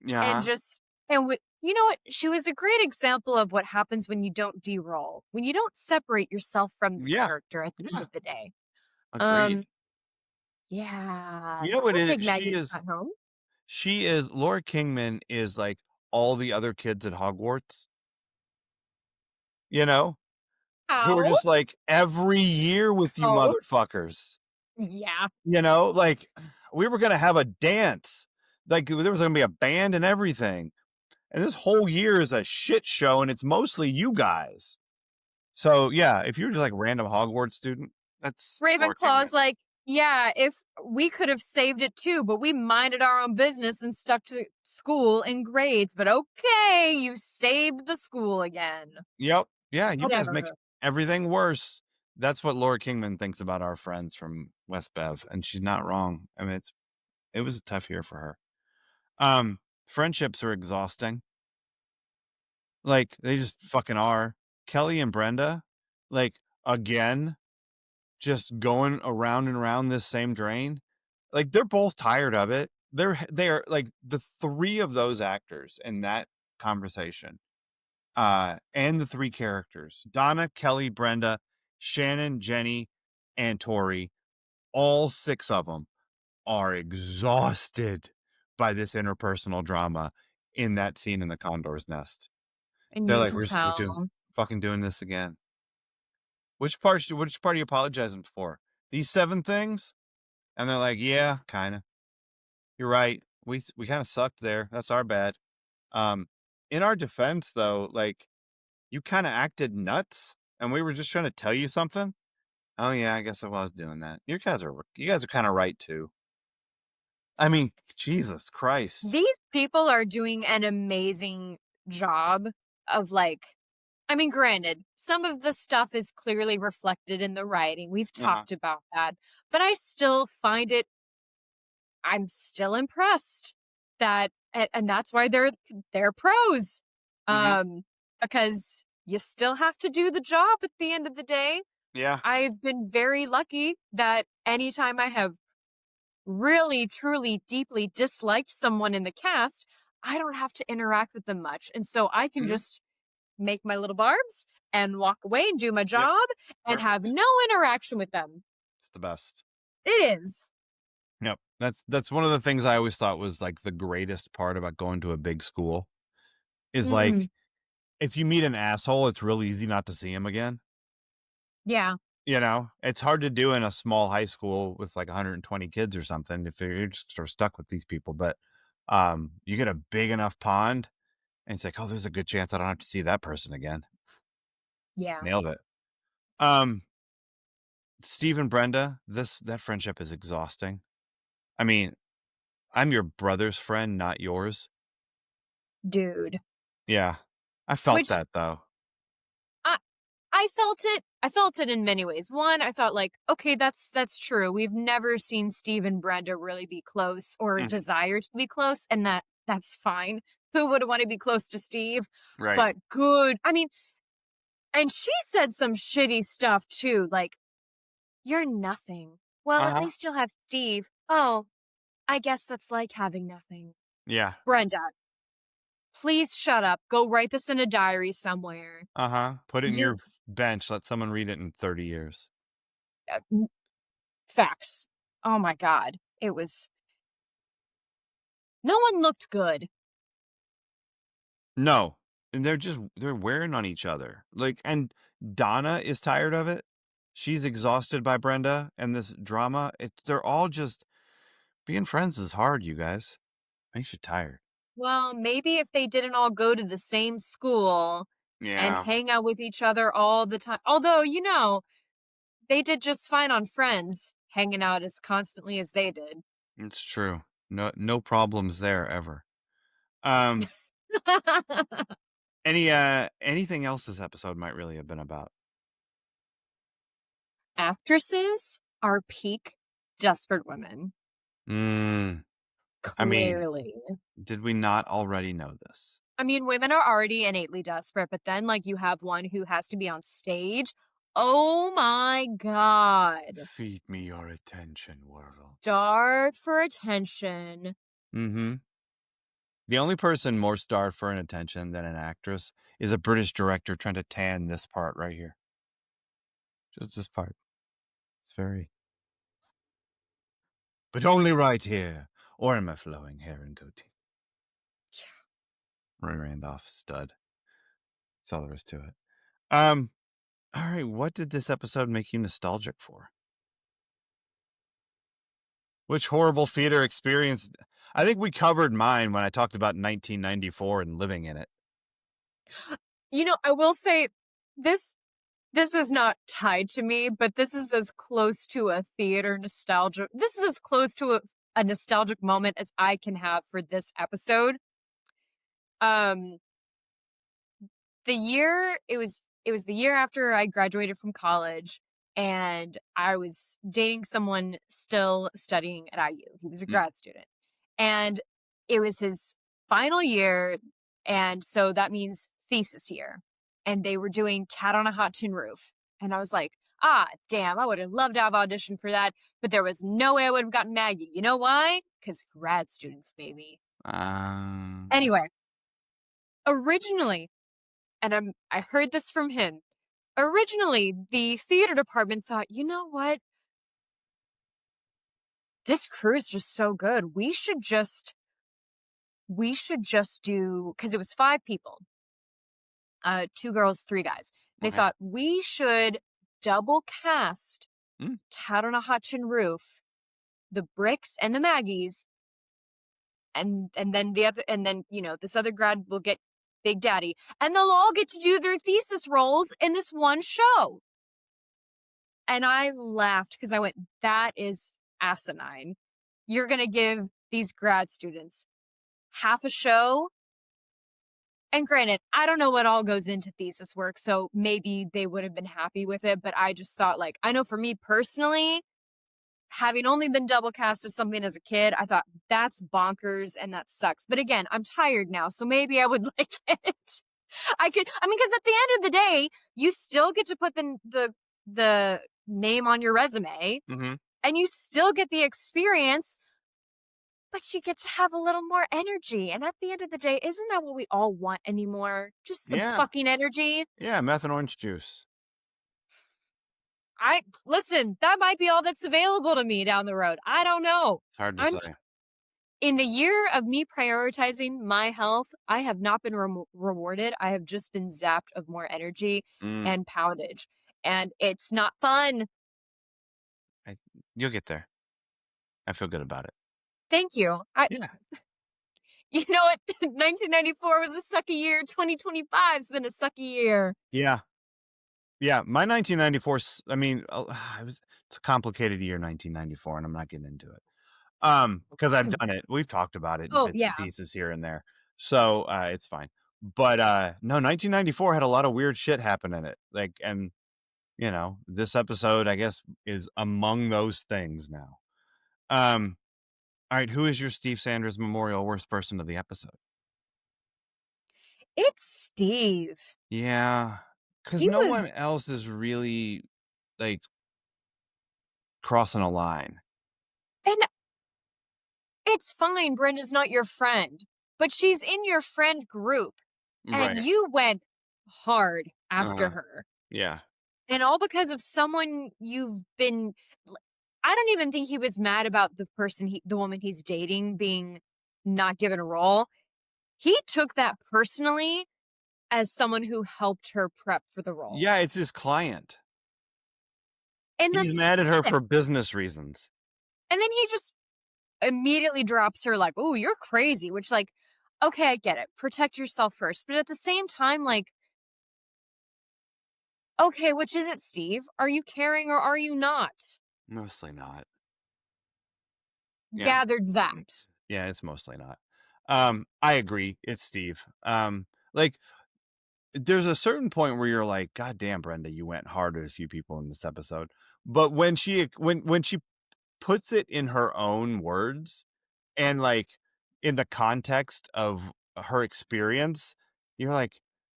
and yeah, just and you know what? She was a great example of what happens when you don't de-roll, when you don't separate yourself from the yeah, character at the end yeah. of the day. Agreed. Um, yeah, You know what don't it take is? Maggie to cut home. Laura Kingman is like all the other kids at Hogwarts, you know, who are How? just like every year with you Oh, motherfuckers. yeah. Like we were gonna have a dance, like there was gonna be a band and everything, and this whole year is a shit show, and it's mostly you guys. So, yeah, if you're just like random Hogwarts student, that's Laura Kingman. Ravenclaw's like, yeah, if we could have saved it too, but we minded our own business and stuck to school and grades. But okay, you saved the school again. Yep. Yeah, you guys make Whatever. everything worse. That's what Laura Kingman thinks about our friends from West Bev, and she's not wrong. I mean, it was a tough year for her. Friendships are exhausting. Like, they just fucking are. Kelly and Brenda, like, again, just going around and around this same drain. Like, they're both tired of it. They're like the three of those actors in that conversation, and the three characters, Donna, Kelly, Brenda, Shannon, Jenny, and Tori, all six of them are exhausted by this interpersonal drama in that scene in the Condor's Nest. And They're you like, can we're just tell. fucking doing this again. Which part are you apologizing for? These seven things? And they're like, yeah, kind of. You're right. We kind of sucked there. That's our bad. Um, in our defense, though, like you kind of acted nuts, and we were just trying to tell you something. Oh yeah, I guess I was doing that. You guys are kind of right too. I mean, Jesus Christ. These people are doing an amazing job of like, I mean, granted, some of the stuff is clearly reflected in the writing. We've Uh-huh. talked about that, but I still find it I'm still impressed that and that's why they're pros. Hmm. Um because you still have to do the job at the end of the day. Yeah. I've been very lucky that anytime I have really truly deeply disliked someone in the cast, I don't have to interact with them much. And so I can Hmm. just make my little barbs and walk away and do my Yep. job and have Perfect. no interaction with them. It's the best. It is. Yep. That's one of the things I always thought was like the greatest part about going to a big school is like Mm, if you meet an asshole, it's real easy not to see him again. Yeah. You know, it's hard to do in a small high school with like 120 kids or something if you're just sort of stuck with these people. But you get a big enough pond, and it's like, oh, there's a good chance I don't have to see that person again. Yeah. Nailed it. Um, Steve and Brenda, this that friendship is exhausting. I mean, I'm your brother's friend, not yours. Dude. Yeah, I felt Which that though. I I felt it. I felt it in many ways. One, I thought like, okay, that's true. We've never seen Steve and Brenda really be close or Mhm. desire to be close, and that's fine. Who would want to be close to Steve? Right. But good. I mean, and she said some shitty stuff too, like, "You're nothing." Well, Uh at huh. least you'll have Steve. Oh, I guess that's like having nothing. Yeah. Brenda, please shut up. Go write this in a diary somewhere. Uh huh. Put it in your You bench. Let someone read it in 30 years. facts. Oh my god. It was no one looked good. No, and they're wearing on each other. Like, and Donna is tired of it. She's exhausted by Brenda and this drama. They're all just being friends is hard, you guys. Makes you tired. Well, maybe if they didn't all go to the same school and Yeah, hang out with each other all the time. Although, they did just fine on Friends, hanging out as constantly as they did. it's true. No problems there ever. Um, anything else this episode might really have been about? Actresses are peak desperate women. Mm, I mean, Clearly. did we not already know this? I mean, women are already innately desperate, but then, like, you have one who has to be on stage. Oh my god. Feed me your attention, world. Starved for attention. Mm-hmm. The only person more starved for an attention than an actress is a British director trying to tan this part right here. Just this part. It's very, but only right here, or in my flowing hair and goatee. Roy Randolph, stud. That's all there is to it. Um, all right, what did this episode make you nostalgic for? Which horrible theater experience? I think we covered mine when I talked about 1994 and living in it. I will say this this is not tied to me, but this is as close to a theater nostalgia. This is as close to a nostalgic moment as I can have for this episode. Um it was the year after I graduated from college, and I was dating someone still studying at IU. He was a Mm, grad student. And it was his final year, and so that means thesis year. And they were doing Cat on a Hot Tin Roof. And I was like, ah, damn, I would have loved to have auditioned for that, but there was no way I would have gotten Maggie. You know why? Because grad students, baby. um, Anyway, originally, and I heard this from him. Originally, the theater department thought, you know what? This crew is just so good. We should just do because it was 5 people, 2 girls, 3 guys. They okay. thought we should double cast Mm, Cat on a Hot Tin Roof, the Bricks and the Maggies, and then this other grad will get Big Daddy, and they'll all get to do their thesis roles in this one show. And I laughed because I went, that is asinine. You're going to give these grad students half a show. And granted, I don't know what all goes into thesis work, so maybe they would have been happy with it. But I just thought, like, I know for me personally, having only been double cast as something as a kid, I thought that's bonkers and that sucks. But again, I'm tired now, so maybe I would like it. Because at the end of the day, you still get to put the name on your resume, mm-hmm. and you still get the experience, but you get to have a little more energy. And at the end of the day, isn't that what we all want anymore? Just some Yeah, fucking energy. yeah, meth and orange juice. I listen, that might be all that's available to me down the road. I don't know. It's hard to I'm say. in the year of me prioritizing my health, I have not been rewarded. I have just been zapped of more energy Mm, and poundage. and it's not fun. I, you'll get there. I feel good about it. Thank you. Yeah. You know what? 1994 was a sucky year. 2025's been a sucky year. Yeah. Yeah. My 1994, I mean, it's a complicated year, 1994, and I'm not getting into it. Because I've done it. We've talked about it in Oh, bits and yeah. pieces here and there. So, it's fine. But, no, 1994 had a lot of weird shit happen in it. Like, and, this episode, I guess, is among those things now. All right, who is your Steve Sanders Memorial worst person of the episode? It's Steve. Yeah, because He no was one else is really, like, crossing a line. and it's fine, Brenda's not your friend, but she's in your friend group, and Right. you went hard after Uh-huh. her. Yeah. And all because of someone you've been l I don't even think he was mad about the woman he's dating being not given a role. He took that personally as someone who helped her prep for the role. Yeah, it's his client. And He's that's mad at her sick. for business reasons. And then he just immediately drops her like, "Oh, you're crazy," which like, okay, I get it. Protect yourself first. But at the same time, like, okay, which is it, Steve? Are you caring or are you not? Mostly not. Yeah. Gathered that. Yeah, it's mostly not. I agree. It's Steve. Like there's a certain point where you're like, God damn, Brenda, you went hard at a few people in this episode. But when she puts it in her own words and like in the context of her experience, you're like,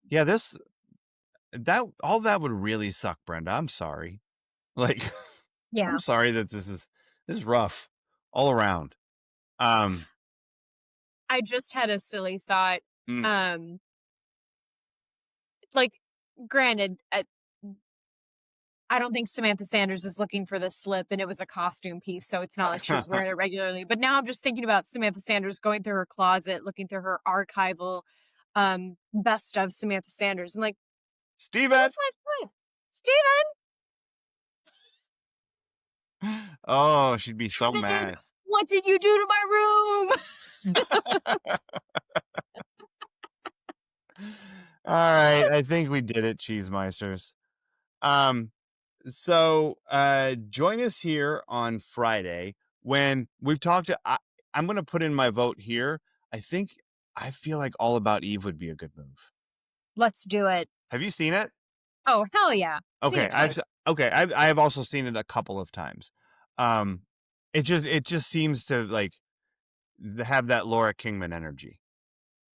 yeah, that all that would really suck, Brenda. I'm sorry. Like, I'm Yeah. sorry that this is rough all around. Um, I just had a silly thought. mm. Um, like, granted, I don't think Samantha Sanders is looking for this slip, and it was a costume piece, so it's not like she was wearing it regularly. But now I'm just thinking about Samantha Sanders going through her closet, looking through her archival best of Samantha Sanders. I'm like, that Steven. was my slip. Steven, Oh, she'd be so Steven, mad. what did you do to my room? All right, I think we did it, Cheesemeisters. Um, join us here on Friday when we've talked I'm gonna put in my vote here. I feel like All About Eve would be a good move. Let's do it. Have you seen it? Oh, hell yeah. Seen Okay, it twice. I have also seen it a couple of times. Um, it just seems to like have that Laura Kingman energy.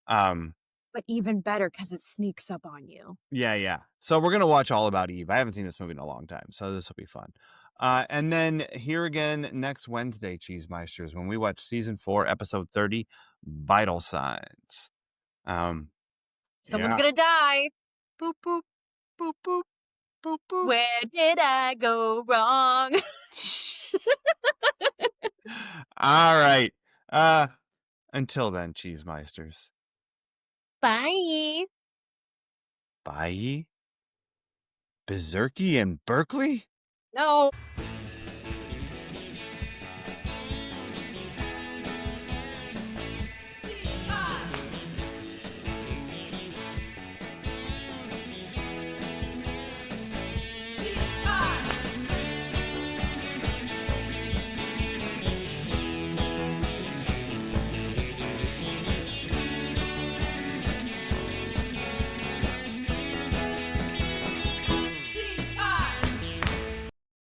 Um, But even better because it sneaks up on you. Yeah, yeah. So we're gonna watch All About Eve. I haven't seen this movie in a long time, so this will be fun. And then here again next Wednesday, Cheesemeisters, when we watch season 4, episode 30, Vital Signs. Um, Someone's yeah. gonna die. Boop boop boop boop boop boop. Where did I go wrong? All right. Uh, until then, Cheesemeisters. Bye. Bye. Berserky and Berkeley? No.